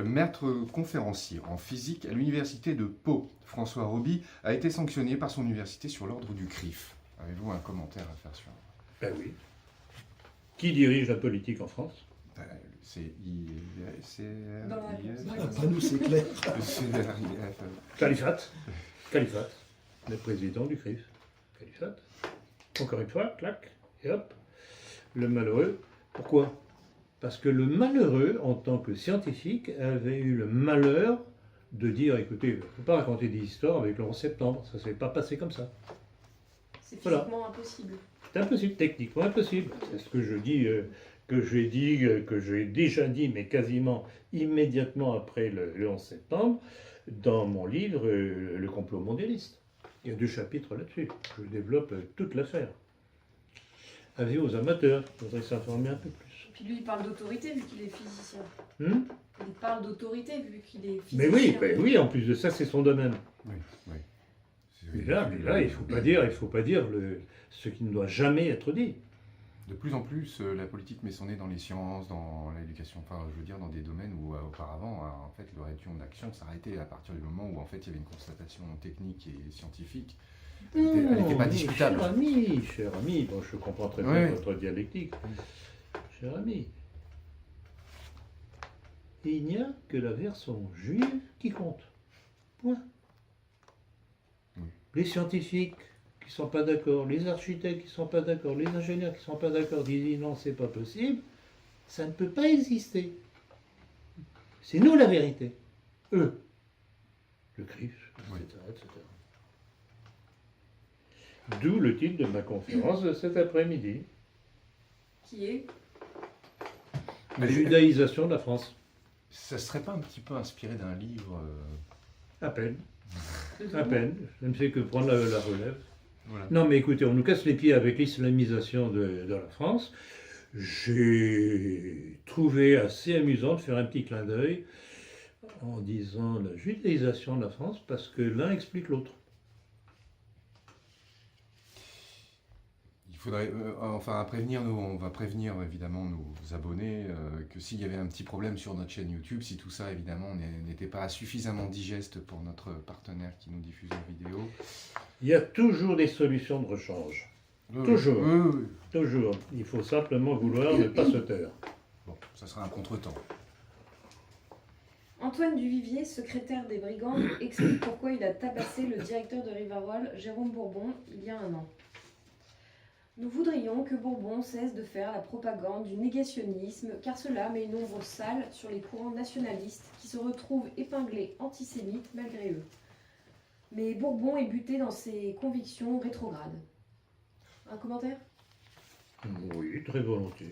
Maître conférencier en physique à l'université de Pau, François Roby a été sanctionné par son université sur l'ordre du CRIF. Avez-vous un commentaire à faire sur... Ben oui. Qui dirige la politique en France? C'est Dans la réponse. Ah, pas nous, c'est clair. Califat. Califat. Le président du CRIF. Califat. Encore une fois, clac, et hop. Le malheureux. Pourquoi? Parce que le malheureux, en tant que scientifique, avait eu le malheur de dire, écoutez, je ne peux pas raconter des histoires avec le 11 septembre, ça ne s'est pas passé comme ça. C'est Voilà. physiquement impossible. C'est impossible, techniquement impossible. C'est ce que je dis, que j'ai déjà dit, mais quasiment immédiatement après le 11 septembre, dans mon livre Le complot mondialiste. Il y a 2 chapitres là-dessus. Je développe toute l'affaire. Avis aux amateurs, il faudrait s'informer un peu plus. Puis lui, il parle d'autorité vu qu'il est physicien. Hmm. Il parle d'autorité vu qu'il est physicien. Mais oui, ben oui, en plus de ça, c'est son domaine. Oui, oui. Mais là, il ne faut pas dire ce qui ne doit jamais être dit. De plus en plus, la politique met son nez dans les sciences, dans l'éducation, enfin, je veux dire, dans des domaines où auparavant, en fait, le rayon d'action s'arrêtait à partir du moment où, en fait, il y avait une constatation technique et scientifique. Elle n'était pas discutable. Cher ami, bon, je comprends très bien votre dialectique. Cher ami, il n'y a que la version juive qui compte. Point. Oui. Les scientifiques qui ne sont pas d'accord, les architectes qui ne sont pas d'accord, les ingénieurs qui ne sont pas d'accord, disent non, c'est pas possible, ça ne peut pas exister. C'est nous la vérité. Eux. Le CRIF, etc., etc. D'où le titre de ma conférence de cet après-midi. Qui est La judaïsation de la France. Ça serait pas un petit peu inspiré d'un livre À peine. de À peine. Je ne fais que prendre la relève. voilà. Non, mais écoutez, on nous casse les pieds avec l'islamisation de la France. J'ai trouvé assez amusant de faire un petit clin d'œil en disant la judaïsation de la France parce que l'un explique l'autre. Il faudrait, enfin, on va prévenir évidemment nos abonnés que s'il y avait un petit problème sur notre chaîne YouTube, si tout ça évidemment n'était pas suffisamment digeste pour notre partenaire qui nous diffuse la vidéo. Il y a toujours des solutions de rechange. Toujours. Oui. Toujours. Il faut simplement vouloir ne pas se taire. Bon, ça sera un contretemps. Antoine Duvivier, secrétaire des Brigands, explique pourquoi il a tabassé le directeur de Rivarol, Jérôme Bourbon, il y a un an. Nous voudrions que Bourbon cesse de faire la propagande du négationnisme, car cela met une ombre sale sur les courants nationalistes qui se retrouvent épinglés antisémites malgré eux. Mais Bourbon est buté dans ses convictions rétrogrades. Un commentaire ? Oui, très volontiers.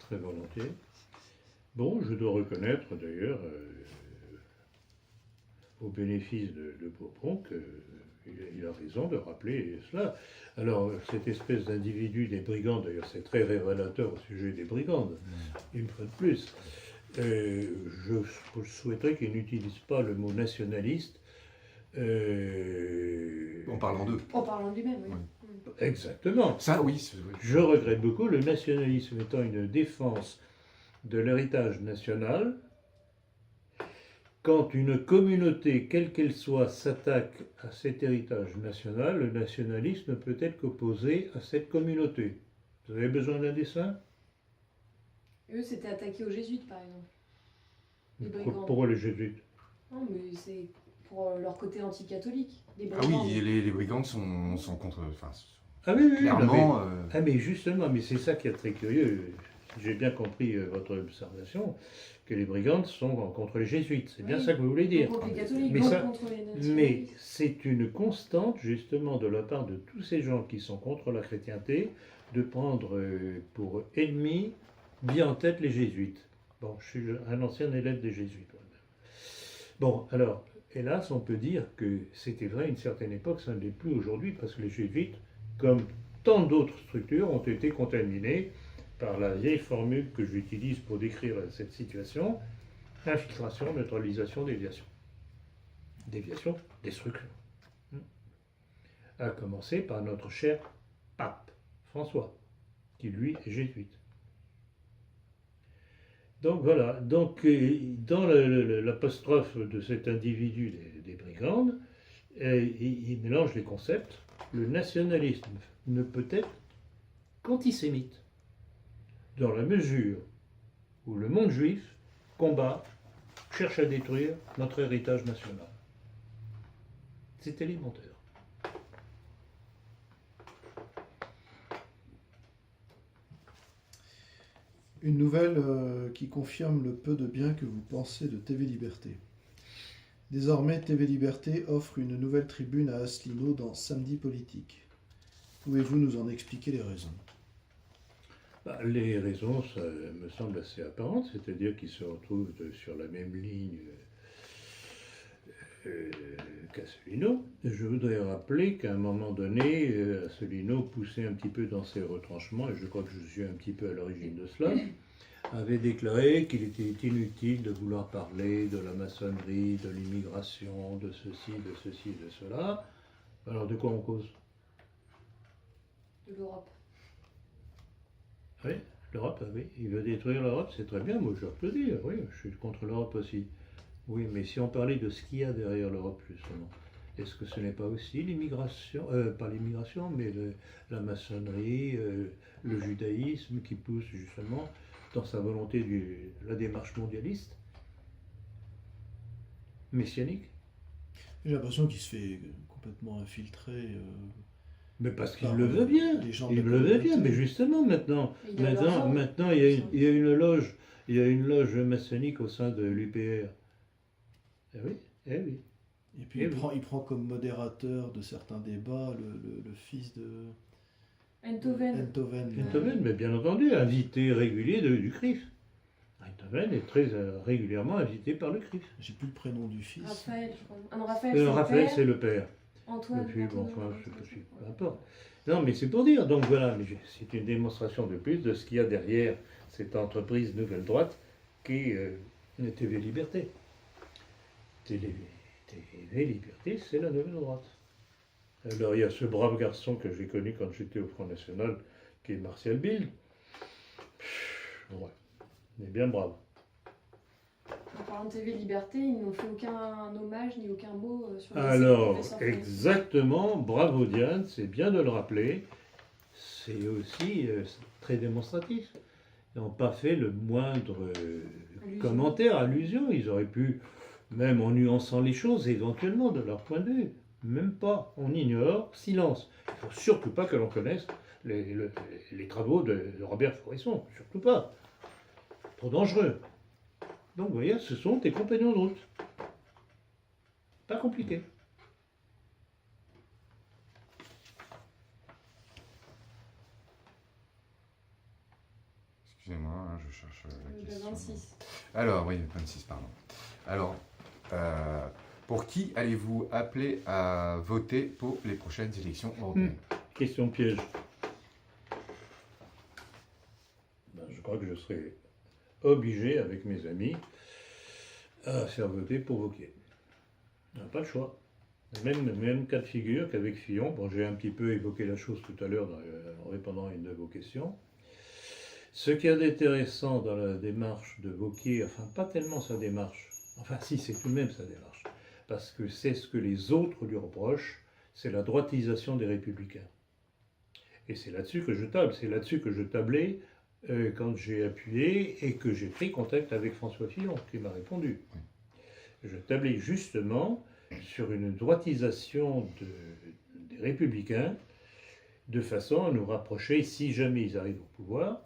Très volontiers. Bon, je dois reconnaître d'ailleurs, au bénéfice de Bourbon, qu'il a raison de rappeler cela. Alors, cette espèce d'individu des brigands, d'ailleurs c'est très révélateur au sujet des brigandes, une fois de plus, je souhaiterais qu'il n'utilise pas le mot nationaliste. En parlant d'eux. En parlant de lui-même, oui. Exactement. Ça, oui. Je regrette beaucoup le nationalisme étant une défense de l'héritage national. Quand une communauté, quelle qu'elle soit, s'attaque à cet héritage national, le nationalisme ne peut être qu'opposé à cette communauté. Vous avez besoin d'un dessin? Eux s'étaient attaqués aux jésuites, par exemple. Les brigands. Pourquoi les jésuites? Non, mais c'est pour leur côté anticatholique. Les Ah brigands. oui, et les brigands sont contre... Enfin, Ah oui, clairement... non, mais, ah mais justement, mais c'est ça qui est très curieux. J'ai bien compris votre observation, que les brigandes sont contre les jésuites. C'est bien Oui. ça que vous voulez dire. Contre les catholiques, Mais donc ça- contre les Mais nationalistes. c'est une constante, justement, de la part de tous ces gens qui sont contre la chrétienté, de prendre pour ennemis bien en tête les jésuites. Bon, je suis un ancien élève des jésuites. Bon, alors, hélas, on peut dire que c'était vrai à une certaine époque, ça ne l'est plus aujourd'hui, parce que les jésuites, comme tant d'autres structures, ont été contaminés par la vieille formule que j'utilise pour décrire cette situation, infiltration, neutralisation, déviation. Déviation, destruction. À commencer par notre cher pape François, qui lui est jésuite. Donc voilà, donc dans l'apostrophe de cet individu des brigandes, il mélange les concepts. Le nationalisme ne peut être qu'antisémite, dans la mesure où le monde juif combat, cherche à détruire notre héritage national. C'est élémentaire. Une nouvelle qui confirme le peu de bien que vous pensez de TV Liberté. Désormais, TV Liberté offre une nouvelle tribune à Asselineau dans Samedi Politique. Pouvez-vous nous en expliquer les raisons? Les raisons, ça me semble assez apparentes, c'est-à-dire qu'ils se retrouvent sur la même ligne qu'Asselineau. Je voudrais rappeler qu'à un moment donné, Asselineau poussait un petit peu dans ses retranchements, et je crois que je suis un petit peu à l'origine de cela, avait déclaré qu'il était inutile de vouloir parler de la maçonnerie, de l'immigration, de ceci, de cela. Alors de quoi on cause? De l'Europe. Oui, l'Europe, oui. Il veut détruire l'Europe, c'est très bien, moi je peux dire, oui, je suis contre l'Europe aussi. Oui, mais si on parlait de ce qu'il y a derrière l'Europe, justement, est-ce que ce n'est pas aussi l'immigration, pas l'immigration, mais la maçonnerie, le judaïsme qui pousse justement dans sa volonté la démarche mondialiste, messianique? J'ai l'impression qu'il se fait complètement infiltrer. Mais parce qu'il Par, le veut bien, les gens de il la le veut bien, communauté. mais justement maintenant, Il a l'argent. maintenant il y a une loge, il y a une loge maçonnique au sein de l'UPR. Eh oui, eh oui. Et puis il prend comme modérateur de certains débats le fils de Enthoven. Enthoven. Enthoven, mais bien entendu, invité régulier du CRIF. Enthoven est très régulièrement invité par le CRIF. J'ai plus le prénom du fils. Raphaël, je crois. Ah non, Raphaël, c'est le Raphaël, père. c'est le père. Antoine. Depuis, bon, Antoine, enfin, Antoine, je sais ouais. peu importe. Non, mais c'est pour dire, donc voilà, mais c'est une démonstration de plus de ce qu'il y a derrière cette entreprise Nouvelle Droite qui est TV Liberté. TV Liberté, c'est la Nouvelle Droite. Alors il y a ce brave garçon que j'ai connu quand j'étais au Front National, qui est Martial Bild. Ouais, il est bien brave. En parlant de TV Liberté, ils n'ont fait aucun hommage ni aucun mot sur le Alors, professeur Félix. exactement, bravo Diane, c'est bien de le rappeler. C'est aussi très démonstratif. Ils n'ont pas fait le moindre commentaire, allusion. Ils auraient pu, même en nuançant les choses, éventuellement, de leur point de vue. Même pas. On ignore, silence. Il ne faut surtout pas que l'on connaisse les travaux de Robert Faurisson. Surtout pas. Trop dangereux. Donc, vous voyez, ce sont tes compagnons de route. Pas compliqué. Excusez-moi, hein, je cherche la Le question. 26. Alors, oui, 26, pardon. Alors, pour qui allez-vous appeler à voter pour les prochaines élections européennes? Question piège. Ben, je crois que je serai obligé, avec mes amis, à faire voter pour Wauquiez. On n'a pas le choix. Même cas de figure qu'avec Fillon. Bon, j'ai un petit peu évoqué la chose tout à l'heure en répondant à une de vos questions. Ce qu'il y a d'intéressant dans la démarche de Wauquiez, enfin pas tellement sa démarche, enfin si, c'est tout de même sa démarche, parce que c'est ce que les autres lui reprochent, c'est la droitisation des Républicains. Et c'est là-dessus que je table, c'est là-dessus que je tablais quand j'ai appuyé et que j'ai pris contact avec François Fillon, qui m'a répondu. Je tablais justement sur une droitisation des Républicains, de façon à nous rapprocher, si jamais ils arrivent au pouvoir,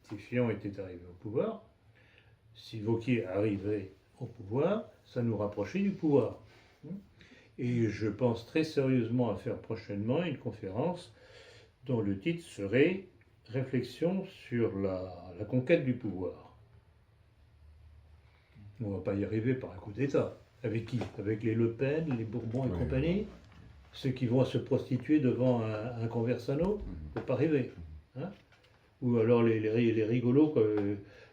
si Fillon était arrivé au pouvoir, si Wauquiez arrivait au pouvoir, ça nous rapprochait du pouvoir. Et je pense très sérieusement à faire prochainement une conférence dont le titre serait « Réflexion sur la conquête du pouvoir ». On ne va pas y arriver par un coup d'État. Avec qui? Avec les Le Pen, les Bourbons et compagnie? Ceux qui vont se prostituer devant un conversano? Il ne faut pas rêver. Hein? Ou alors les rigolos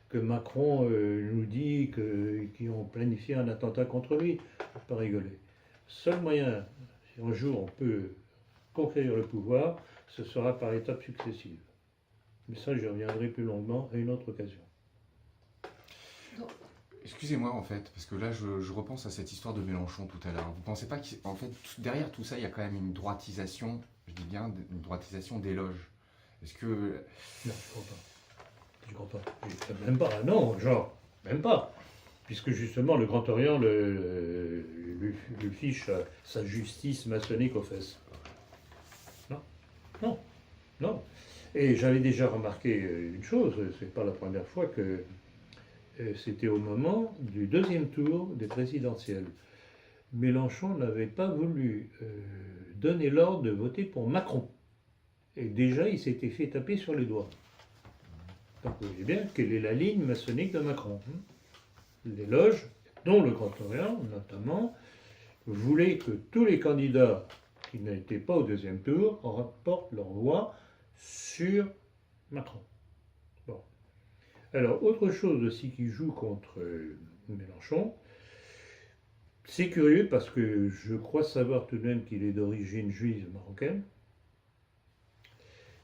que Macron nous dit qui ont planifié un attentat contre lui. Il ne faut pas rigoler. Seul moyen, si un jour on peut conquérir le pouvoir, ce sera par étapes successives. Mais ça, j'y reviendrai plus longuement à une autre occasion. Excusez-moi en fait, parce que là je repense à cette histoire de Mélenchon tout à l'heure. Vous pensez pas qu'en fait derrière tout ça il y a quand même une droitisation, je dis bien une droitisation des loges. Est-ce que Non, je crois pas. Je crois pas. Même pas. Non, genre, même pas. Puisque justement, le Grand Orient lui fiche sa justice maçonnique aux fesses. Non, non, non. Et j'avais déjà remarqué une chose, c'est pas la première fois que c'était au moment du deuxième tour des présidentielles. Mélenchon n'avait pas voulu donner l'ordre de voter pour Macron. Et déjà, il s'était fait taper sur les doigts. Donc vous voyez bien quelle est la ligne maçonnique de Macron. Les loges, dont le Grand Orient notamment, voulaient que tous les candidats qui n'étaient pas au deuxième tour rapportent leur voix sur Macron. Bon. Alors, autre chose aussi qui joue contre Mélenchon, c'est curieux parce que je crois savoir tout de même qu'il est d'origine juive marocaine,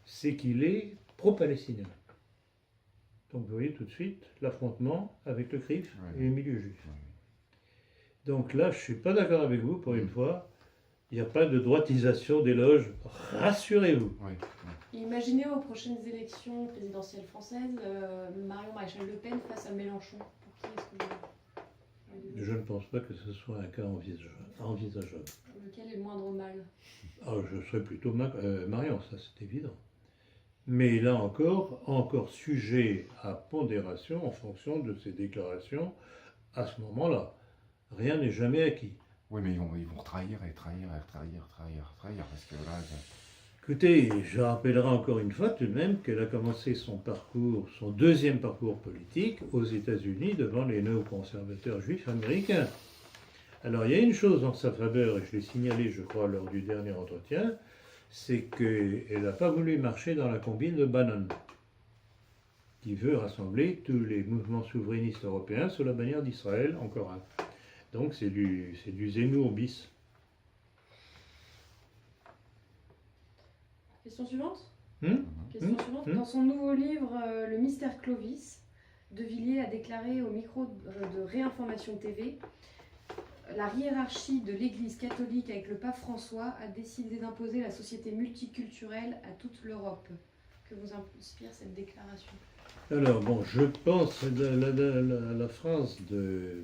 c'est qu'il est pro-palestinien. Donc vous voyez tout de suite l'affrontement avec le CRIF et les milieux juifs. Donc là, je ne suis pas d'accord avec vous pour une fois. Il n'y a pas de droitisation des loges, rassurez-vous. Imaginez aux prochaines élections présidentielles françaises, Marion Maréchal Le Pen face à Mélenchon. Pour qui est-ce que vous... Je ne pense pas que ce soit un cas envisageable. Lequel est le moindre mal? Ah, je serais plutôt Marion, ça c'est évident. Mais là encore sujet à pondération en fonction de ses déclarations à ce moment-là. Rien n'est jamais acquis. Oui, mais ils vont trahir, parce que là... Écoutez, je rappellerai encore une fois tout de même qu'elle a commencé son deuxième parcours politique aux États-Unis devant les néoconservateurs juifs américains. Alors il y a une chose en sa faveur, et je l'ai signalé je crois lors du dernier entretien, c'est qu'elle n'a pas voulu marcher dans la combine de Bannon, qui veut rassembler tous les mouvements souverainistes européens sous la bannière d'Israël, encore un. Donc c'est du Zemmour bis. Question suivante. Question suivante. Dans son nouveau livre Le mystère Clovis, De Villiers a déclaré au micro de Réinformation TV: la hiérarchie de l'Église catholique avec le pape François a décidé d'imposer la société multiculturelle à toute l'Europe. Que vous inspire cette déclaration? Alors bon, je pense à la phrase de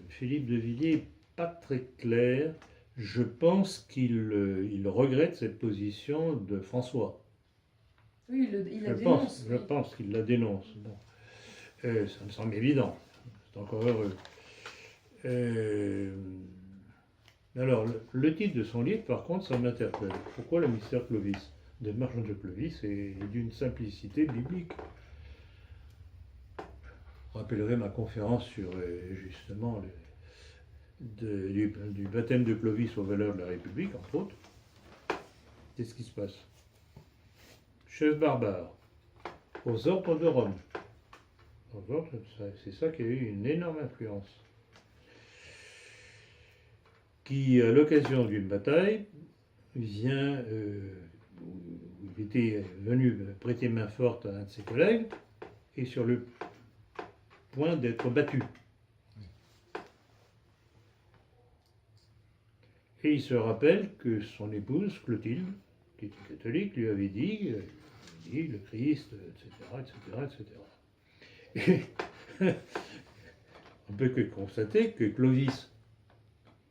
Philippe de Villiers, pas très claire. Je pense qu'il regrette cette position de François. Oui, il la dénonce. Je pense qu'il la dénonce. Bon. Ça me semble évident. C'est encore heureux. Alors, le titre de son livre, par contre, ça m'interpelle. Pourquoi le mystère Clovis? De Marchand de Clovis est d'une simplicité biblique. Je rappellerai ma conférence sur justement du baptême de Clovis aux valeurs de la République, entre autres. Qu'est-ce qui se passe? Chef barbare, aux ordres de Rome. C'est ça qui a eu une énorme influence. Qui, à l'occasion d'une bataille, il était venu prêter main forte à un de ses collègues, et sur le point d'être battu. Et il se rappelle que son épouse, Clotilde, qui était catholique, lui avait dit le Christ, etc. Et on peut que constater que Clovis,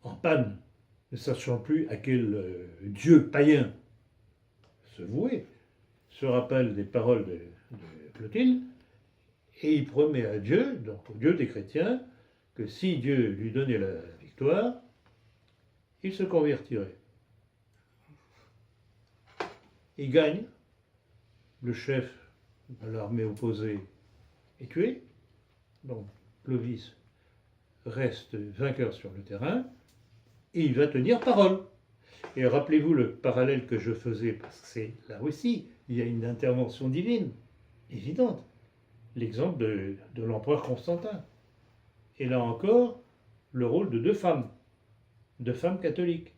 en panne, ne sachant plus à quel dieu païen se vouer, se rappelle des paroles de Clotilde, et il promet à Dieu, donc au Dieu des chrétiens, que si Dieu lui donnait la victoire, il se convertirait. Il gagne, le chef de l'armée opposée est tué, donc Clovis reste vainqueur sur le terrain, et il va tenir parole. Et rappelez-vous le parallèle que je faisais, parce que c'est là aussi, il y a une intervention divine, évidente. L'exemple de l'empereur Constantin. Et là encore, le rôle de deux femmes catholiques.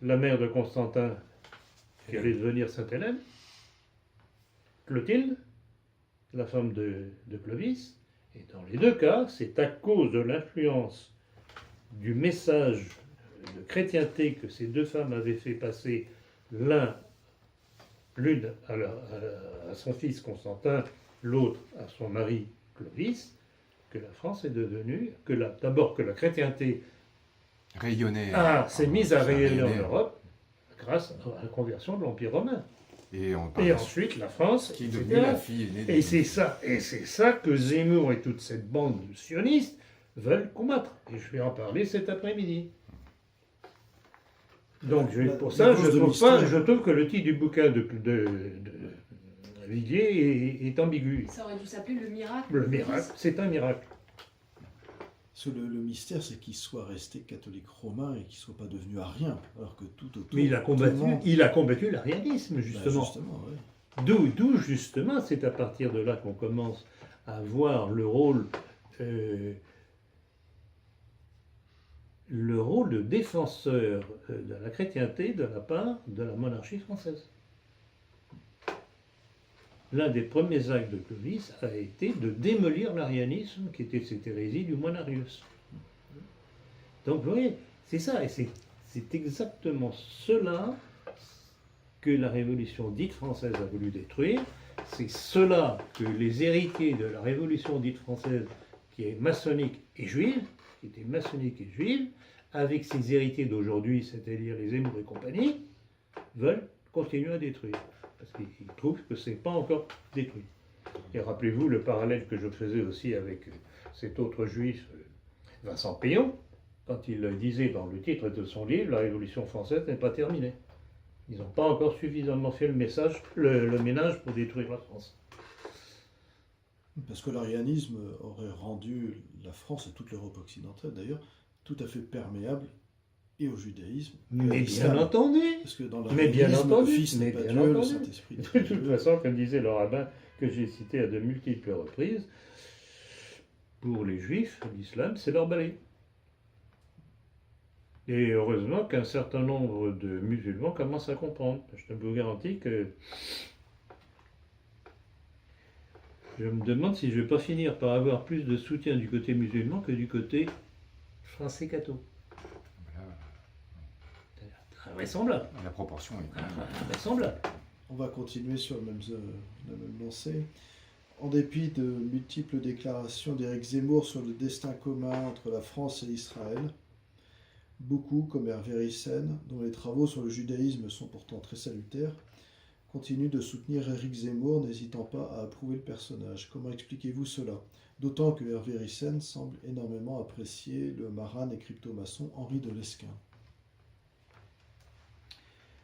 La mère de Constantin, qui allait devenir Sainte-Hélène, Clotilde, la femme de Clovis. Et dans les deux cas, c'est à cause de l'influence du message de chrétienté que ces deux femmes avaient fait passer l'une à son fils Constantin, l'autre à son mari Clovis, que la France est devenue, d'abord que la chrétienté Rayonner. s'est mise à rayonner en rayonner. Europe grâce à la conversion de l'Empire romain. Et, Et ensuite la France, qui est etc. devenue la fille aînée Et c'est ça que Zemmour et toute cette bande de sionistes veulent combattre. Et je vais en parler cet après-midi. Donc pour ça, dose de mystère. je trouve que le titre du bouquin de Villiers est ambigu. Ça aurait dû s'appeler le miracle. Le miracle, c'est un miracle. Parce que le mystère, c'est qu'il soit resté catholique romain et qu'il ne soit pas devenu arien, alors que tout autour... Mais il a tout le monde- combattu l'arianisme, Bah, justement. justement, ouais. D'où justement, c'est à partir de là qu'on commence à voir le rôle de défenseur de la chrétienté de la part de la monarchie française. L'un des premiers actes de Clovis a été de démolir l'arianisme, qui était cette hérésie du Monarius. Donc vous voyez, c'est ça, et c'est exactement cela que la révolution dite française a voulu détruire. C'est cela que les héritiers de la révolution dite française, qui est maçonnique et juive, avec ses héritiers d'aujourd'hui, c'est-à-dire les Zemmour et compagnie, veulent continuer à détruire. Parce qu'ils trouvent que ce n'est pas encore détruit. Et rappelez-vous le parallèle que je faisais aussi avec cet autre juif, Vincent Payon, quand il disait dans le titre de son livre, la Révolution française n'est pas terminée. Ils n'ont pas encore suffisamment fait le ménage pour détruire la France. Parce que l'arianisme aurait rendu la France et toute l'Europe occidentale, d'ailleurs, tout à fait perméable et au judaïsme. et à Mais l'islam. bien entendu. Parce que dans Mais bien l'arianisme, le entendu, Fils mais n'est pas bien Dieu, le entendu. Saint-Esprit n'est De pas toute Dieu. façon, comme disait le rabbin que j'ai cité à de multiples reprises, pour les juifs, l'islam, c'est leur balai. Et heureusement qu'un certain nombre de musulmans commencent à comprendre. Je vous garantis que je me demande si je ne vais pas finir par avoir plus de soutien du côté musulman que du côté français catho. C'est invraisemblable. La proportion est... Invraisemblable. On va continuer sur la même lancée. En dépit de multiples déclarations d'Éric Zemmour sur le destin commun entre la France et Israël, beaucoup, comme Hervé Ryssen, dont les travaux sur le judaïsme sont pourtant très salutaires, continuent de soutenir Éric Zemmour, n'hésitant pas à approuver le personnage. Comment expliquez-vous cela? D'autant que Hervé Ryssen semble énormément apprécier le maran et crypto-maçon Henri de Lesquen.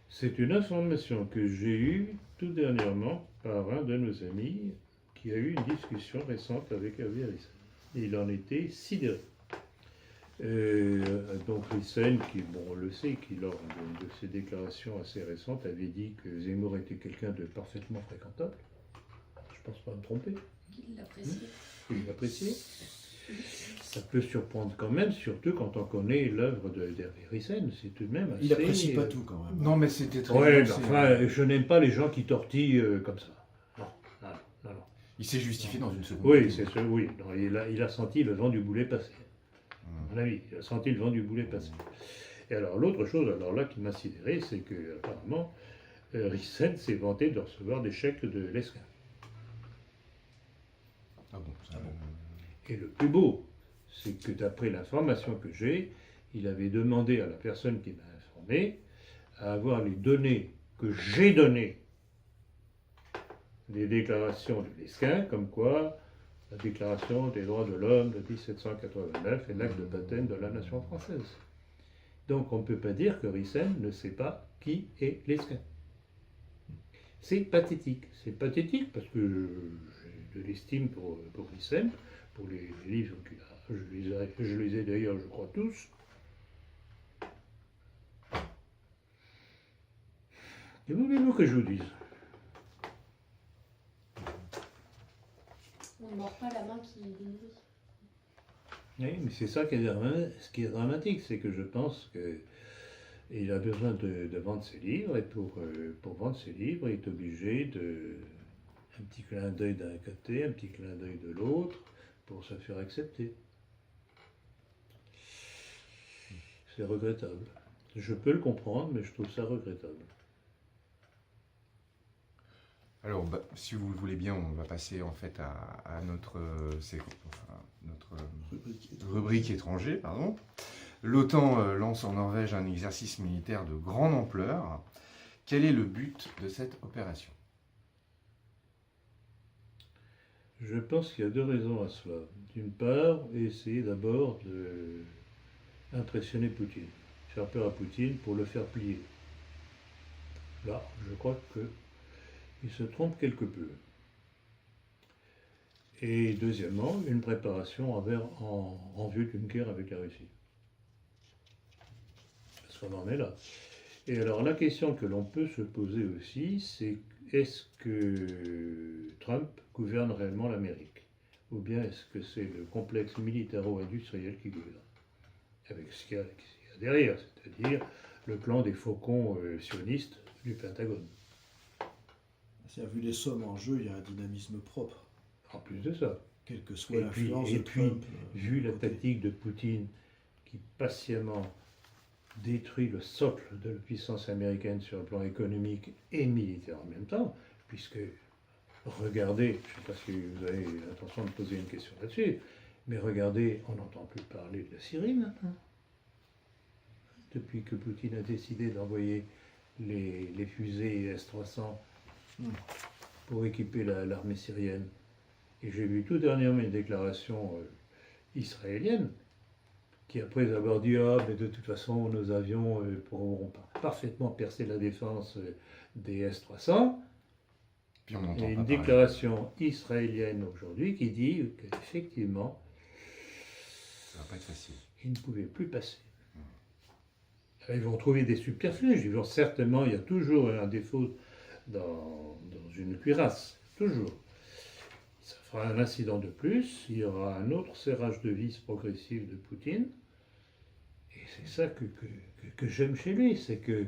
C'est une information que j'ai eue tout dernièrement par un de nos amis qui a eu une discussion récente avec Hervé Ryssen. Il en était sidéré. Donc Ryssen, qui, bon, on le sait, qui lors de ses déclarations assez récentes avait dit que Zemmour était quelqu'un de parfaitement fréquentable. Je pense pas me tromper. Il l'apprécie. Il l'appréciait. Ça peut surprendre quand même, surtout quand on connaît l'œuvre d'Hervé Ryssen. C'est tout de même assez... Il n'apprécie pas tout quand même. Non, mais c'était très Ouais, mais nuancé, enfin, hein. je n'aime pas les gens qui tortillent comme ça. Non, non, non, non. Il s'est justifié dans une seconde. Oui, c'est ça, oui. Non, il a senti le vent du boulet passer. À mon avis, il a senti le vent du boulet passer. Et alors, l'autre chose, alors là, qui m'a sidéré, c'est que, apparemment, Ryssen s'est vanté de recevoir des chèques de Lesquen. Ah bon, ça, Et le plus beau, c'est que d'après l'information que j'ai, il avait demandé à la personne qui m'a informé à avoir les données que j'ai données des déclarations de Lesquen, comme quoi la déclaration des droits de l'homme de 1789 est l'acte de baptême de la nation française. Donc on ne peut pas dire que Ryssen ne sait pas qui est Lesquen. C'est pathétique. C'est pathétique parce que j'ai de l'estime pour Ryssen, pour les livres qu'il a. Je les ai d'ailleurs, je crois, tous. Et voulez-vous que je vous dise? On ne mord pas la main qui les nourrit. Oui, mais c'est ça qui est ce qui est dramatique, c'est que je pense qu'il a besoin de vendre ses livres, et pour vendre ses livres, il est obligé Un petit clin d'œil d'un côté, un petit clin d'œil de l'autre, pour se faire accepter. C'est regrettable. Je peux le comprendre, mais je trouve ça regrettable. Alors, si vous le voulez bien, on va passer en fait à notre, notre rubrique étranger. Pardon. L'OTAN lance en Norvège un exercice militaire de grande ampleur. Quel est le but de cette opération? Je pense qu'il y a deux raisons à cela. D'une part, essayer d'abord d'impressionner Poutine, faire peur à Poutine pour le faire plier. Là, je crois qu'il se trompe quelque peu. Et deuxièmement, une préparation en vue d'une guerre avec la Russie. Parce qu'on en est là. Et alors la question que l'on peut se poser aussi, c'est est-ce que Trump gouverne réellement l'Amérique? Ou bien est-ce que c'est le complexe militaro-industriel qui gouverne? Avec ce qu'il y a derrière, c'est-à-dire le plan des faucons sionistes du Pentagone. Vu les sommes en jeu, il y a un dynamisme propre, En plus de ça. quelle que soit l'influence de puis, Trump. vu la côté. tactique de Poutine qui patiemment détruit le socle de la puissance américaine sur le plan économique et militaire en même temps, puisque, regardez, je ne sais pas si vous avez l'intention de poser une question là-dessus, mais regardez, on n'entend plus parler de la Syrie maintenant. Depuis que Poutine a décidé d'envoyer les fusées S-300 pour équiper l'armée syrienne. Et j'ai vu tout dernièrement une déclaration israélienne qui, après avoir dit ah, mais de toute façon, nos avions pourront parfaitement percer la défense des S-300. Puis on Et entend une pas parler. déclaration israélienne aujourd'hui qui dit qu'effectivement, Ça va pas être facile. ils ne pouvaient plus passer. Ils vont trouver des subterfuges. Certainement, il y a toujours un défaut dans une cuirasse. Toujours. Ça fera un incident de plus. Il y aura un autre serrage de vis progressif de Poutine. Et c'est ça que j'aime chez lui. C'est que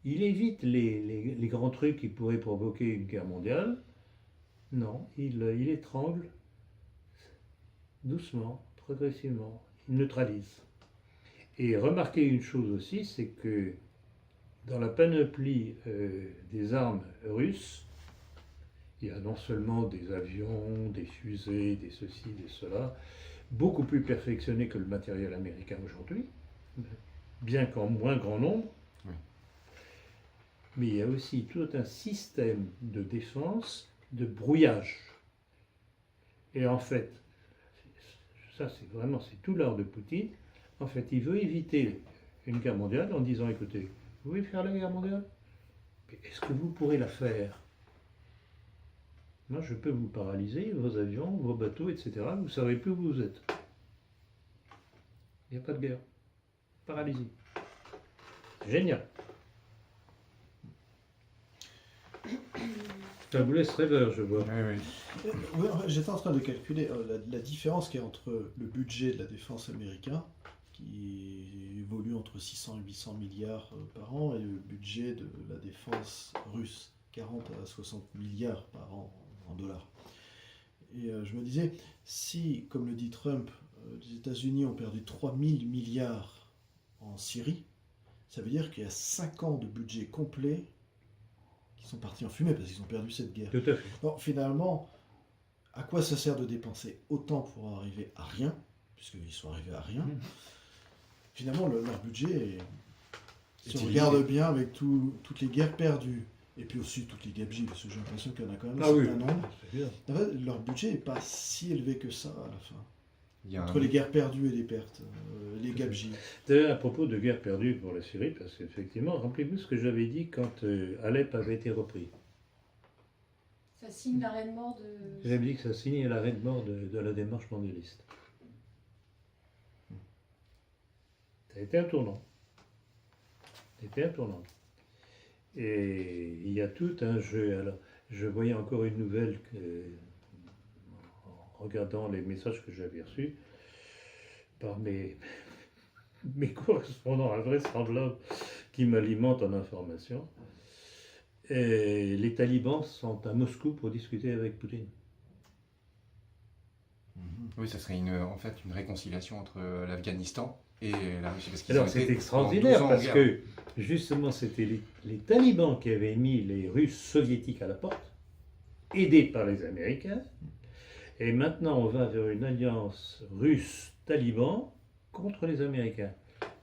il évite les grands trucs qui pourraient provoquer une guerre mondiale. Non, il étrangle doucement, progressivement. Il neutralise. Et remarquez une chose aussi, c'est que dans la panoplie des armes russes, il y a non seulement des avions, des fusées, des ceci, des cela, beaucoup plus perfectionnés que le matériel américain aujourd'hui, bien qu'en moins grand nombre. Oui. Mais il y a aussi tout un système de défense, de brouillage. Et en fait, ça c'est tout l'art de Poutine. En fait, il veut éviter une guerre mondiale en disant, écoutez, vous voulez faire la guerre mondiale? Mais est-ce que vous pourrez la faire? Moi, je peux vous paralyser, vos avions, vos bateaux, etc. Vous ne saurez plus où vous êtes. Il n'y a pas de guerre. Paralysie. Génial. Ça vous laisse rêveur, je vois. Oui, oui. Ouais, j'étais en train de calculer la différence qu'il y a entre le budget de la défense américain, qui évolue entre 600 et 800 milliards par an, et le budget de la défense russe, 40 à 60 milliards par an en dollars. Et je me disais, si, comme le dit Trump, les États-Unis ont perdu 3000 milliards en Syrie, ça veut dire qu'il y a 5 ans de budget complet qui sont partis en fumée parce qu'ils ont perdu cette guerre. Tout à fait. Donc finalement, à quoi ça sert de dépenser autant pour arriver à rien, puisqu'ils sont arrivés à rien. Finalement, leur budget, si on regarde bien avec toutes les guerres perdues, et puis aussi toutes les gabegies, parce que j'ai l'impression qu'il y en a quand même un certain nombre, c'est bien. en fait, leur budget n'est pas si élevé que ça à la fin. Il y a Entre les guerres perdues et les pertes, les gabegies. D'ailleurs, à propos de guerre perdue pour la Syrie, parce qu'effectivement, rappelez-vous ce que j'avais dit quand Alep avait été repris. Ça signe l'arrêt de mort de... J'avais dit que ça signait l'arrêt de mort de la démarche mondialiste. Ça a été un tournant. C'était un tournant. Et il y a tout un jeu. Alors, je voyais encore une nouvelle en regardant les messages que j'avais reçus par mes correspondants invraisemblables qui m'alimentent en informations. Et les talibans sont à Moscou pour discuter avec Poutine. Oui, ça serait en fait une réconciliation entre l'Afghanistan et la Russie. Parce qu'ils Alors ont c'est été extraordinaire pendant 12 ans en parce guerre. que justement c'était les talibans qui avaient mis les Russes soviétiques à la porte, aidés par les Américains. Et maintenant on va vers une alliance russe-taliban contre les Américains.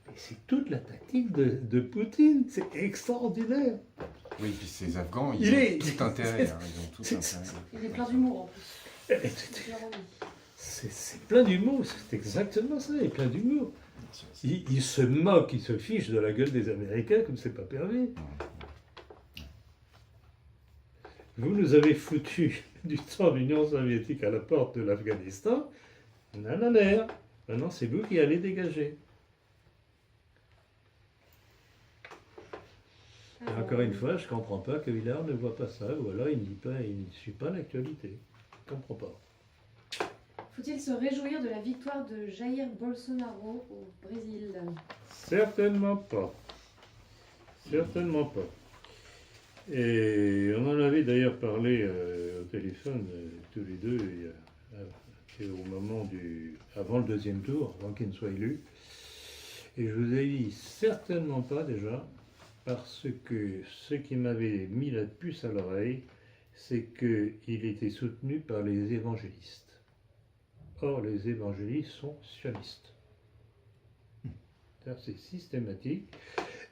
Et c'est toute la tactique de Poutine, c'est extraordinaire. Oui, puis ces Afghans, Il ils ont est- tout intérêt. Hein, ils ont tout c'est- intérêt. Il est plein d'humour en plus. C'est plein d'humour, c'est exactement ça, il est plein d'humour. Il se moque, il se fiche de la gueule des Américains comme c'est pas permis. Vous nous avez foutu du temps de l'Union soviétique à la porte de l'Afghanistan. Nanana. Maintenant, c'est vous qui allez dégager. Et encore une fois, je ne comprends pas que Villard ne voit pas ça, ou alors il ne lit pas, il ne suit pas l'actualité. Je ne comprends pas. Faut-il se réjouir de la victoire de Jair Bolsonaro au Brésil? Certainement pas. Certainement pas. Et on en avait d'ailleurs parlé au téléphone, tous les deux, c'est au moment avant le deuxième tour, avant qu'il ne soit élu. Et je vous ai dit certainement pas déjà, parce que ce qui m'avait mis la puce à l'oreille, c'est qu'il était soutenu par les évangélistes. Or, les évangélistes sont sionistes. C'est systématique.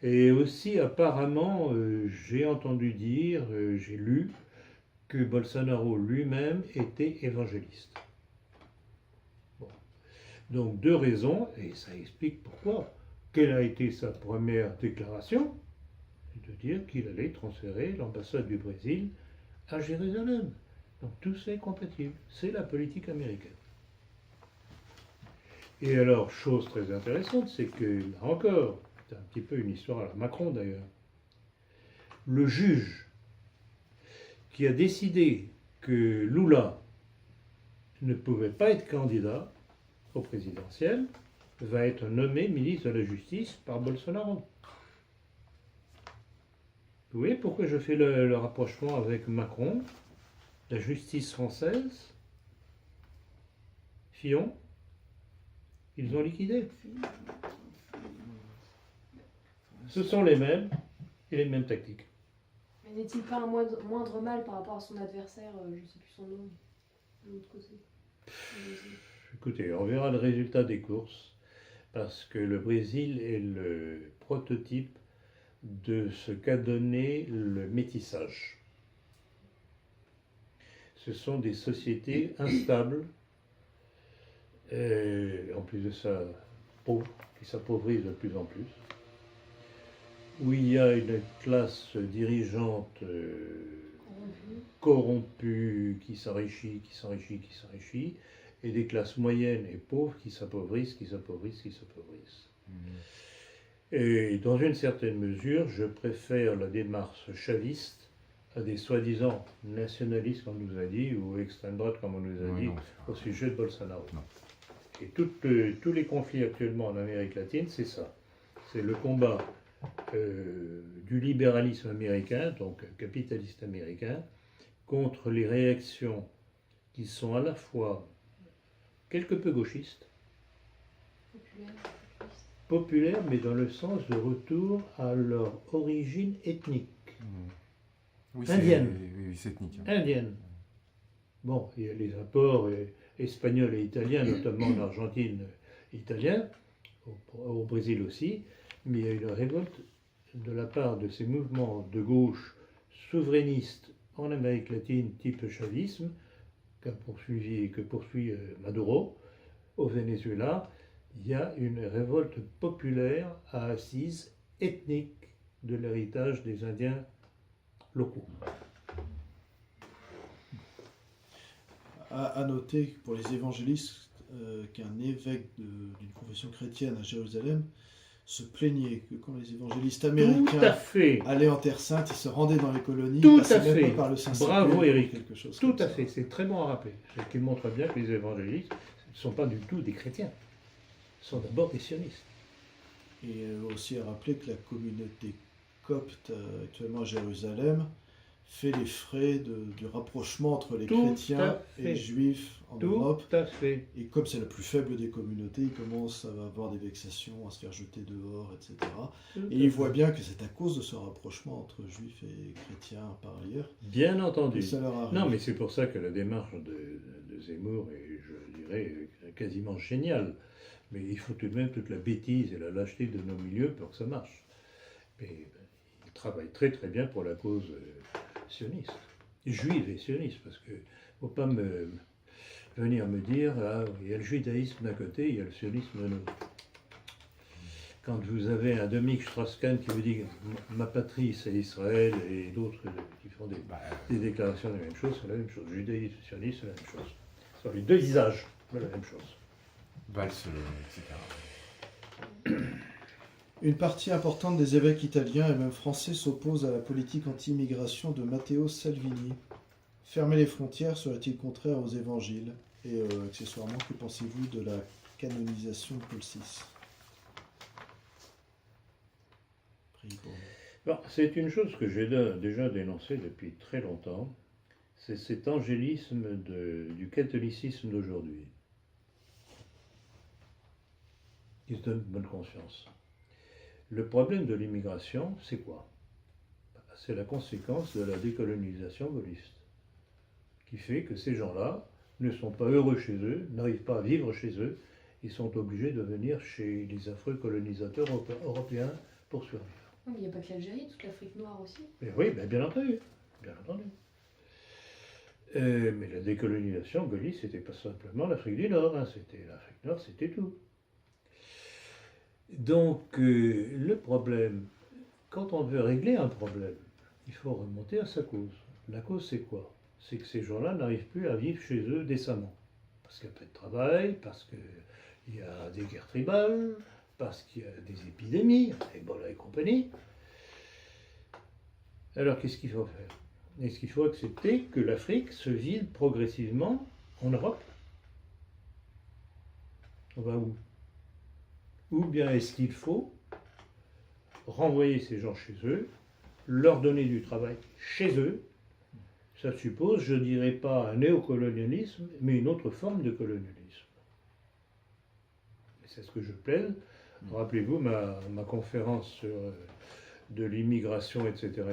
Et aussi, apparemment, j'ai entendu dire, j'ai lu, que Bolsonaro lui-même était évangéliste. Bon. Donc, deux raisons, et ça explique pourquoi. Quelle a été sa première déclaration? C'est de dire qu'il allait transférer l'ambassade du Brésil à Jérusalem. Donc, tout ça est compatible. C'est la politique américaine. Et alors, chose très intéressante, c'est que, là encore, c'est un petit peu une histoire à la Macron d'ailleurs, le juge qui a décidé que Lula ne pouvait pas être candidat au présidentiel va être nommé ministre de la Justice par Bolsonaro. Vous voyez pourquoi je fais le rapprochement avec Macron, la justice française, Fillon, ils ont liquidé. Ce sont les mêmes et les mêmes tactiques. Mais n'est-il pas un moindre mal par rapport à son adversaire, je ne sais plus son nom, de l'autre côté? Écoutez, on verra le résultat des courses, parce que le Brésil est le prototype de ce qu'a donné le métissage. Ce sont des sociétés instables, et en plus de ça, pauvres, qui s'appauvrissent de plus en plus, où il y a une classe dirigeante corrompue, qui s'enrichit, et des classes moyennes et pauvres qui s'appauvrissent. Et dans une certaine mesure, je préfère la démarche chaviste à des soi-disant nationalistes, comme on nous a dit, ou extrême droite, comme on nous a dit, au sujet de Bolsonaro. Non. Et tous les conflits actuellement en Amérique latine, c'est ça. C'est le combat du libéralisme américain, donc capitaliste américain, contre les réactions qui sont à la fois quelque peu gauchistes, populaires, mais dans le sens de retour à leur origine ethnique. Oui, Indienne. Oui, c'est ethnique. Indienne. Bon, il y a les apports espagnols et italiens, notamment en Argentine italien, au Brésil aussi, mais il y a une révolte de la part de ces mouvements de gauche souverainistes en Amérique latine, type chavisme, que poursuit Maduro. Au Venezuela, il y a une révolte populaire à assise ethnique de l'héritage des Indiens locaux. À noter pour les évangélistes qu'un évêque d'une confession chrétienne à Jérusalem se plaignait que quand les évangélistes Tout à américains fait. allaient en Terre Sainte, ils se rendaient dans les colonies, Tout ils passaient à même fait. pas par le Saint-Sacré. Bravo, Eric. Quelque chose Tout comme à ça. fait, c'est très bon à rappeler. Ce qui montre bien que les évangélistes ne sont pas du tout des chrétiens. Ce sont d'abord des sionistes. Et aussi à rappeler que la communauté copte actuellement à Jérusalem fait les frais du rapprochement entre les Tout chrétiens à et fait. les juifs en Tout Europe. à fait. Et comme c'est la plus faible des communautés, il commence à avoir des vexations, à se faire jeter dehors, etc. Tout Et à il fait. voit bien que c'est à cause de ce rapprochement entre juifs et chrétiens par ailleurs Bien que entendu. ça leur arrive. Non, mais c'est pour ça que la démarche de Zemmour est, je dirais, quasiment géniale. Mais il faut tout de même toute la bêtise et la lâcheté de nos milieux pour que ça marche. Mais il travaille très très bien pour la cause sioniste, juive et sioniste, parce que faut pas venir me dire, ah, il y a le judaïsme d'un côté, il y a le sionisme de l'autre. Quand vous avez un Dominique Strauss-Kahn qui vous dit ma patrie c'est Israël et d'autres qui font des déclarations de la même chose, c'est la même chose. Judaïsme, sionisme, c'est la même chose. Ce sont les deux visages de la même chose. Valls, etc. Une partie importante des évêques italiens et même français s'oppose à la politique anti-immigration de Matteo Salvini. Fermer les frontières serait-il contraire aux évangiles? Et accessoirement, que pensez-vous de la canonisation de Paul VI? Priez pour nous. Bon, c'est une chose que j'ai déjà dénoncée depuis très longtemps, c'est cet angélisme du catholicisme d'aujourd'hui, qui se donne bonne conscience. Le problème de l'immigration, c'est quoi? C'est la conséquence de la décolonisation gaulliste, qui fait que ces gens-là ne sont pas heureux chez eux, n'arrivent pas à vivre chez eux, ils sont obligés de venir chez les affreux colonisateurs européens pour survivre. Non, mais il n'y a pas que l'Algérie, toute l'Afrique noire aussi. Mais oui, bien entendu, bien entendu. Mais la décolonisation gaulliste, c'était pas simplement l'Afrique du Nord, hein, c'était l'Afrique Nord, c'était tout. Donc, le problème, quand on veut régler un problème, il faut remonter à sa cause. La cause, c'est quoi? C'est que ces gens-là n'arrivent plus à vivre chez eux décemment. Parce qu'il n'y a pas de travail, parce qu'il y a des guerres tribales, parce qu'il y a des épidémies, Ebola et compagnie. Alors, qu'est-ce qu'il faut faire? Est-ce qu'il faut accepter que l'Afrique se vide progressivement en Europe? On va où? Ou bien est-ce qu'il faut renvoyer ces gens chez eux, leur donner du travail chez eux? Ça suppose, je ne dirais pas un néocolonialisme, mais une autre forme de colonialisme. Et c'est ce que je plaide. Rappelez-vous ma conférence sur, de l'immigration, etc.,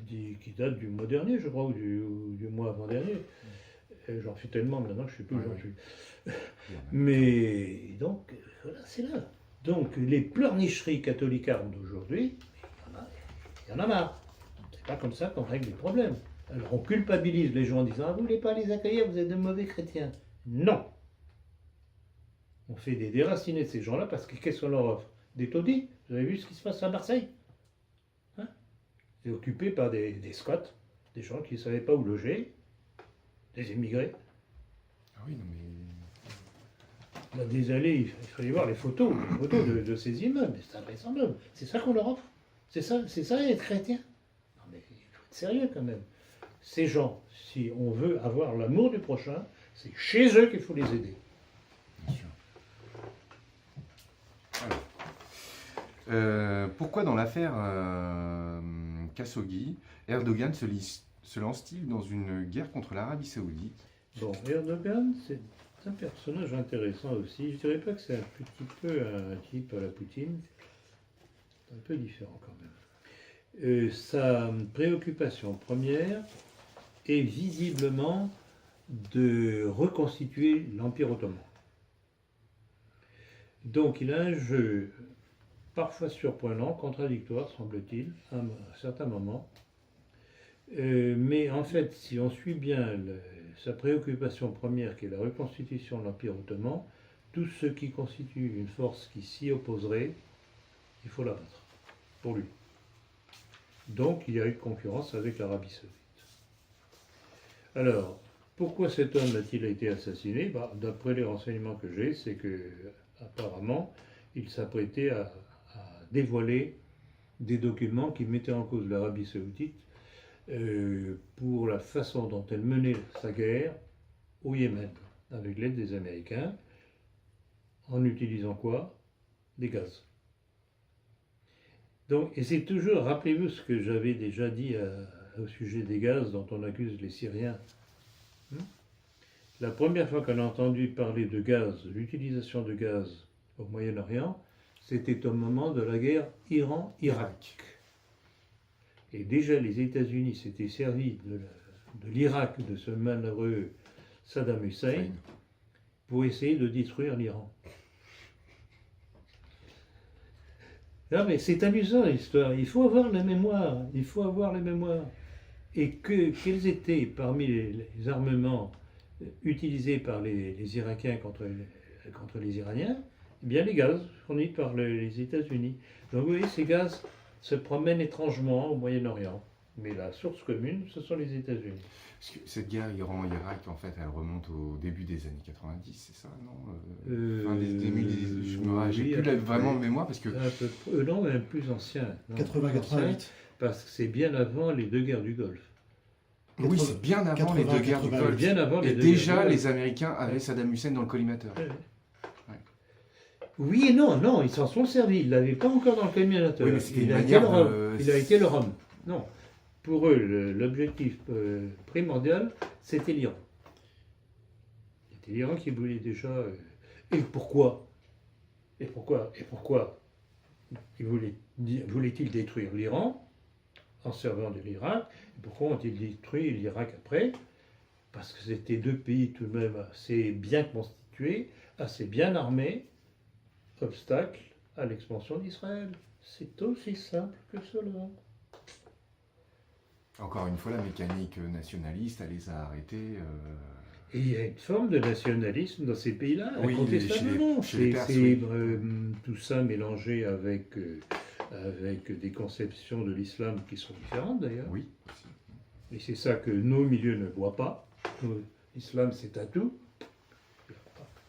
qui date du mois dernier, je crois, ou du mois avant-dernier. J'en fais tellement maintenant que je ne sais plus où j'en suis. Mais donc, voilà, c'est là. Donc, les pleurnicheries catholicardes d'aujourd'hui, il y en a marre. C'est pas comme ça qu'on règle les problèmes. Alors, on culpabilise les gens en disant « Ah, vous ne voulez pas les accueillir, vous êtes de mauvais chrétiens. » Non. On fait des déracinés de ces gens-là parce que qu'est-ce qu'on leur offre? Des taudis. Vous avez vu ce qui se passe à Marseille? Hein? C'est occupé par des squats, des gens qui ne savaient pas où loger, des immigrés. Ah oui, non mais... Là, des allées, il fallait voir les photos de ces immeubles, c'est invraisemblable. C'est ça qu'on leur offre? C'est ça être chrétien? Non mais il faut être sérieux quand même. Ces gens, si on veut avoir l'amour du prochain, c'est chez eux qu'il faut les aider. Bien sûr. Pourquoi dans l'affaire Khashoggi, Erdogan se lance-t-il dans une guerre contre l'Arabie Saoudite? Bon, Erdogan, c'est un personnage intéressant aussi. Je dirais pas que c'est un petit peu un type à la Poutine. C'est un peu différent quand même. Sa préoccupation première est visiblement de reconstituer l'Empire ottoman. Donc il a un jeu parfois surprenant, contradictoire, semble-t-il, à certains moments. Mais en fait, si on suit bien sa préoccupation première, qui est la reconstitution de l'Empire ottoman, tout ce qui constitue une force qui s'y opposerait, il faut la battre, pour lui. Donc il y a eu concurrence avec l'Arabie saoudite. Alors, pourquoi cet homme a-t-il été assassiné? D'après les renseignements que j'ai, c'est que apparemment, il s'apprêtait à dévoiler des documents qui mettaient en cause l'Arabie saoudite pour la façon dont elle menait sa guerre au Yémen, avec l'aide des Américains, en utilisant quoi? Des gaz. Donc, et c'est toujours, rappelez-vous ce que j'avais déjà dit au sujet des gaz dont on accuse les Syriens. Hmm. La première fois qu'on a entendu parler de gaz, de l'utilisation de gaz au Moyen-Orient, c'était au moment de la guerre Iran-Irak. Et déjà les États-Unis s'étaient servis de l'Irak, de ce malheureux Saddam Hussein, pour essayer de détruire l'Iran. Non mais c'est amusant l'histoire, il faut avoir la mémoire, il faut avoir la mémoire. Et quels étaient parmi les armements utilisés par les Irakiens contre les Iraniens? Eh bien les gaz fournis par les États-Unis. Donc oui, ces gaz se promènent étrangement au Moyen-Orient. Mais la source commune, ce sont les États-Unis. Parce que cette guerre Iran-Irak, en fait, elle remonte au début des années 90, c'est ça, non Fin des début je me j'ai oui, plus vraiment de mémoire parce que... non, même plus ancien. 80-88. Parce que c'est bien avant les deux guerres du Golfe. Oui, c'est bien avant les deux guerres du 80, Golfe. Bien avant les Et deux déjà, guerres du les Américains avaient Saddam Hussein dans le collimateur. Golfe. Oui et non, non, ils s'en sont servis. Ils ne l'avaient pas encore dans le collimateur. Oui, mais c'était il, une a été manière le Rhum. de- Il a été le Rhum. Non. Pour eux, l'objectif primordial, c'était l'Iran. C'était l'Iran qui voulait déjà. Et pourquoi Et pourquoi voulait-il détruire l'Iran en servant de l'Irak? Pourquoi ont-ils détruit l'Irak après? Parce que c'était deux pays tout de même assez bien constitués, assez bien armés, obstacle à l'expansion d'Israël. C'est aussi simple que cela. Encore une fois, la mécanique nationaliste, elle les a arrêtés. Et il y a une forme de nationalisme dans ces pays-là, Oui, incontestablement. chez les Perses, C'est oui. tout ça mélangé avec des conceptions de l'islam qui sont différentes d'ailleurs. Oui. Et c'est ça que nos milieux ne voient pas. L'islam, c'est un tout.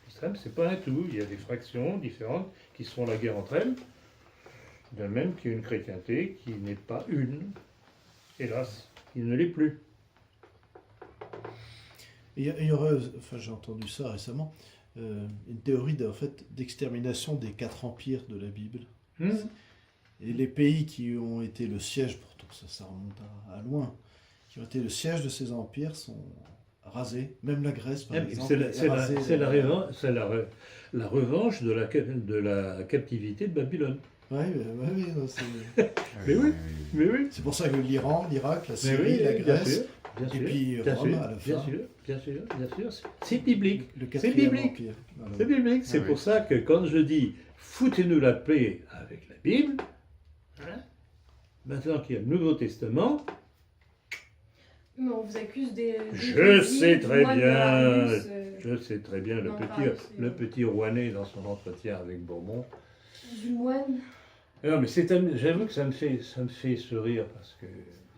L'islam, c'est pas un tout. Il y a des fractions différentes qui se font la guerre entre elles. De même qu'il y a une chrétienté qui n'est pas une. Hélas, il ne l'est plus. Il y aurait, enfin j'ai entendu ça récemment, une théorie d'extermination des 4 empires de la Bible. Et les pays qui ont été le siège, pourtant ça remonte à loin, qui ont été le siège de ces empires sont rasés. Même la Grèce, par exemple, est rasée. La revanche de la captivité de Babylone. Oui, non, Mais oui. Mais oui. c'est pour ça que l'Iran, l'Irak, la Mais Syrie, oui, la bien Grèce, sûr, bien et sûr, puis bien Rome sûr, à la bien fin, sûr, c'est biblique. le C'est 4e biblique. empire. Voilà. C'est biblique. C'est Ah oui. pour ça que quand je dis foutez-nous la paix avec la Bible, hein, maintenant qu'il y a le Nouveau Testament, Mais on vous accuse des. Je sais très moines de bien. Marius, je sais très bien Non, pareil, c'est- le petit Rouennais dans son entretien avec Bourbon. Du moine. Non, mais j'avoue que ça me fait sourire parce que.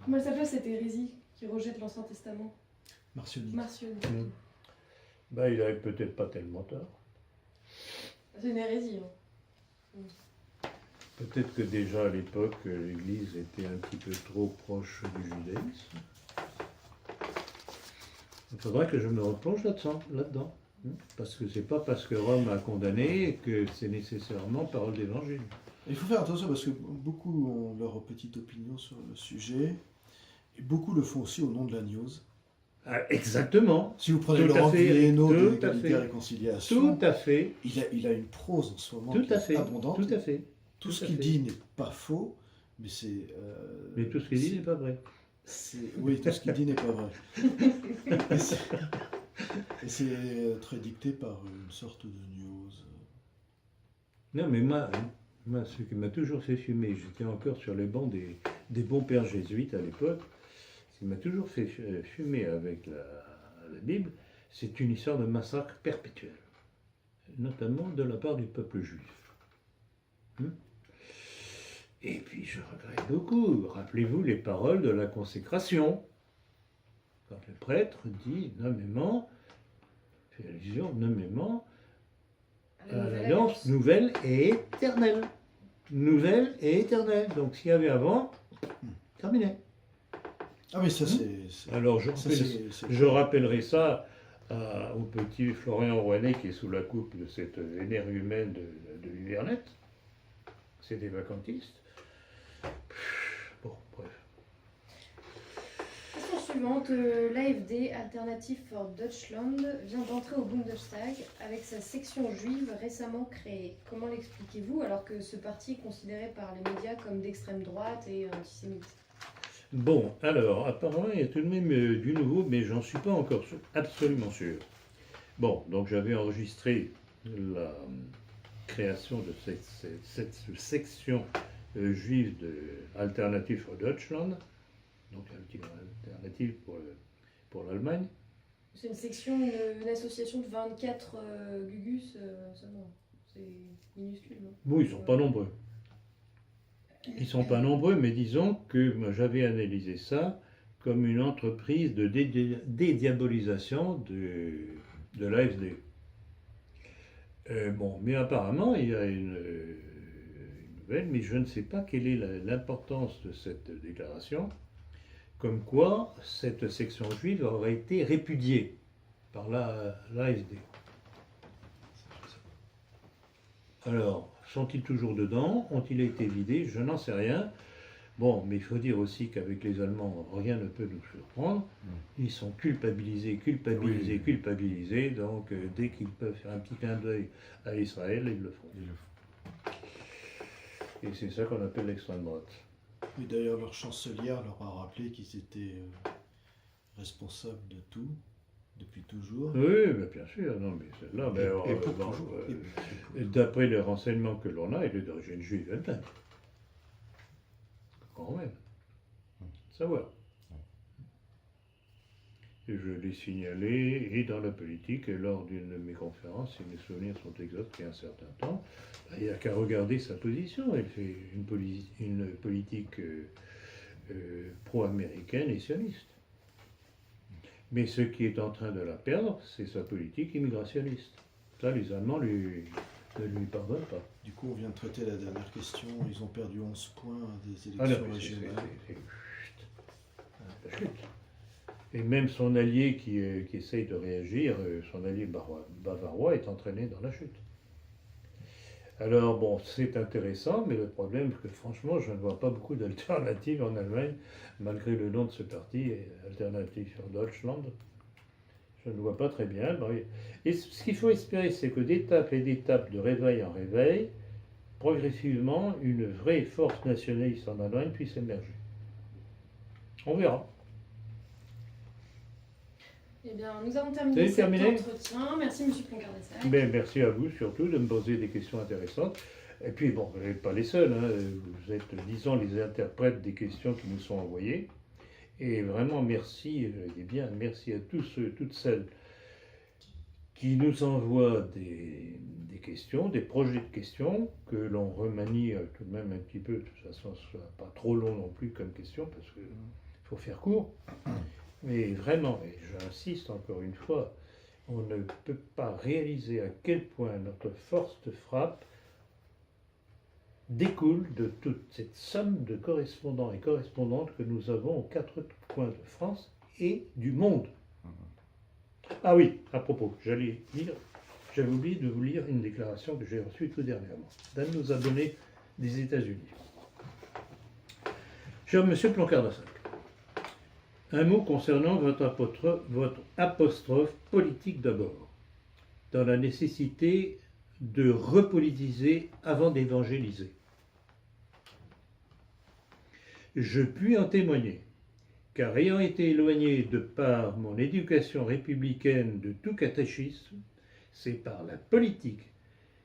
Comment elle s'appelle cette hérésie qui rejette l'Ancien Testament? Martionique. Marcion. Ben, il avait peut-être pas tellement tort. C'est une hérésie. Hein. Peut-être que déjà à l'époque, l'Église était un petit peu trop proche du judaïsme. Il faudra que je me replonge là-dedans. Parce que c'est pas parce que Rome a condamné que c'est nécessairement parole d'évangile. Il faut faire attention parce que beaucoup ont leur petite opinion sur le sujet, et beaucoup le font aussi au nom de la news. Ah, exactement. Si vous prenez Tout à Laurent fait, Guillénaud de tout à l'égalité et fait. réconciliation, Tout à fait. il a une prose en ce moment Tout qui à est fait. abondante. Tout à fait. Tout ce tout à qu'il fait. dit n'est pas faux, mais c'est... Mais tout ce qu'il dit n'est pas vrai. Oui, tout ce qu'il dit n'est pas vrai. Et c'est très dicté par une sorte de news. Non, mais moi, ce qui m'a toujours fait fumer, j'étais encore sur les bancs des bons pères jésuites à l'époque, ce qui m'a toujours fait fumer avec la Bible, c'est une histoire de massacre perpétuel, notamment de la part du peuple juif. Et puis je regrette beaucoup, rappelez-vous les paroles de la consécration, quand le prêtre dit nommément, fait allusion nommément, l'alliance nouvelle et éternelle. Nouvelle et éternelle. Donc s'il y avait avant, terminé. Ah oui, ça c'est... Alors c'est- je rappellerai ça au petit Florian Rouennais qui est sous la coupe de cette énergumène de l'Hivernet. C'est des vacantistes. Bon, bref. suivante, l'AfD, Alternative for Deutschland, vient d'entrer au Bundestag avec sa section juive récemment créée. Comment l'expliquez-vous alors que ce parti est considéré par les médias comme d'extrême droite et antisémite? Bon, alors, apparemment, il y a tout de même du nouveau, mais j'en suis pas encore absolument sûr. Bon, donc j'avais enregistré la création de cette section juive de Alternative for Deutschland, donc alternative pour l'Allemagne. C'est une section, une association de 24 gugus seulement. C'est minuscule, non? Bon, ils sont pas nombreux. Ils sont pas nombreux, mais disons que moi, j'avais analysé ça comme une entreprise de dédiabolisation de l'AfD. Bon, mais apparemment, il y a une nouvelle, mais je ne sais pas quelle est l'importance de cette déclaration, comme quoi cette section juive aurait été répudiée par l'AfD. Alors, sont-ils toujours dedans? Ont-ils été vidés? Je n'en sais rien. Bon, mais il faut dire aussi qu'avec les Allemands, rien ne peut nous surprendre. Ils sont culpabilisés, Oui. culpabilisés. Donc, dès qu'ils peuvent faire un petit clin d'œil à Israël, ils le font. Et c'est ça qu'on appelle l'extrême droite. Et d'ailleurs, leur chancelière leur a rappelé qu'ils étaient responsables de tout, depuis toujours. Oui, mais bien sûr. Non, mais celle-là, Et pour bon, toujours. d'après les renseignements que l'on a, elle est d'origine juive elle-même. Quand même. Savoir. Et je l'ai signalé, et dans la politique, et lors d'une de mes conférences, si mes souvenirs sont exacts, il y a un certain temps, il n'y a qu'à regarder sa position. Elle fait une politique pro-américaine et sioniste. Mais ce qui est en train de la perdre, c'est sa politique immigrationniste. Ça, les Allemands ne lui pardonnent pas. Du coup, on vient de traiter la dernière question. Ils ont perdu 11 points des Ah non, élections mais régionales. la chute. Et même son allié qui essaye de réagir, son allié bavarois, est entraîné dans la chute. Alors bon, c'est intéressant, mais le problème, c'est que franchement, je ne vois pas beaucoup d'alternatives en Allemagne, malgré le nom de ce parti, Alternative für Deutschland. Je ne vois pas très bien. Et ce qu'il faut espérer, c'est que d'étape et d'étape, de réveil en réveil, progressivement, une vraie force nationaliste en Allemagne puisse émerger. On verra. Eh bien, nous avons terminé cet terminé entretien. Merci, M. Ploncard-Dessac. Ben, merci à vous surtout de me poser des questions intéressantes. Et puis, bon, vous n'êtes pas les seuls. Hein. Vous êtes, disons, les interprètes des questions qui nous sont envoyées. Et vraiment, merci, merci à tous ceux, toutes celles qui nous envoient des questions, des projets de questions, que l'on remanie tout de même un petit peu, de toute façon, ce ne soit pas trop long non plus comme question, parce qu'il faut faire court. Mais vraiment, et j'insiste encore une fois, on ne peut pas réaliser à quel point notre force de frappe découle de toute cette somme de correspondants et correspondantes que nous avons aux 4 coins de France et du monde. Ah oui, à propos, j'avais oublié de vous lire une déclaration que j'ai reçue tout dernièrement d'un de nos abonnés des États-Unis. Cher Monsieur Ploncard-Dessac, un mot concernant votre apostrophe politique d'abord, dans la nécessité de repolitiser avant d'évangéliser. Je puis en témoigner, car ayant été éloigné de par mon éducation républicaine de tout catéchisme, c'est par la politique,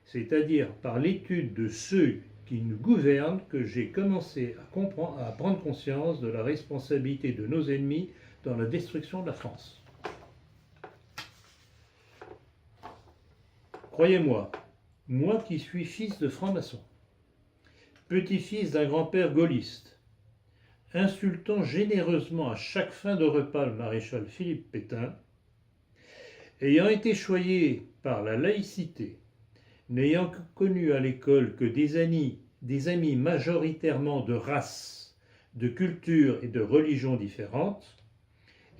c'est-à-dire par l'étude de ceux qui nous gouvernent, que j'ai commencé à prendre conscience de la responsabilité de nos ennemis dans la destruction de la France. Croyez-moi, moi qui suis fils de franc-maçon, petit-fils d'un grand-père gaulliste, insultant généreusement à chaque fin de repas le maréchal Philippe Pétain, ayant été choyé par la laïcité, n'ayant connu à l'école que des amis majoritairement de race, de culture et de religion différentes,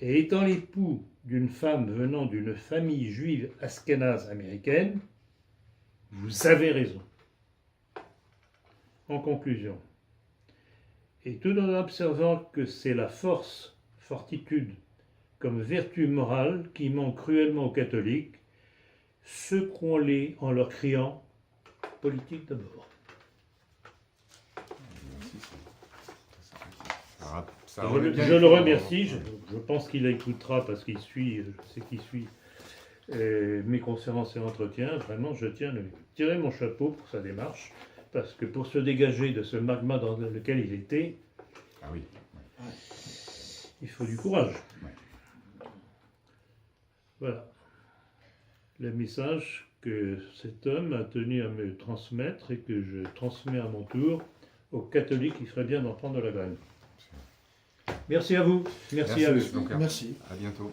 et étant l'époux d'une femme venant d'une famille juive ashkénaze américaine, vous avez raison. En conclusion, et tout en observant que c'est la force fortitude comme vertu morale qui manque cruellement aux catholiques. Secouons-les en leur criant « politique d'abord ». Je le remercie, je pense qu'il écoutera parce qu'il suit, je sais qu'il suit mes conférences et entretiens. Vraiment, je tiens à lui tirer mon chapeau pour sa démarche, parce que pour se dégager de ce magma dans lequel il était, Ah oui. il faut du courage. Ouais. Voilà. Le message que cet homme a tenu à me transmettre et que je transmets à mon tour aux catholiques, il ferait bien d'en prendre la graine. Merci à vous. Merci à Monsieur eux. Blanquer. Merci. À bientôt.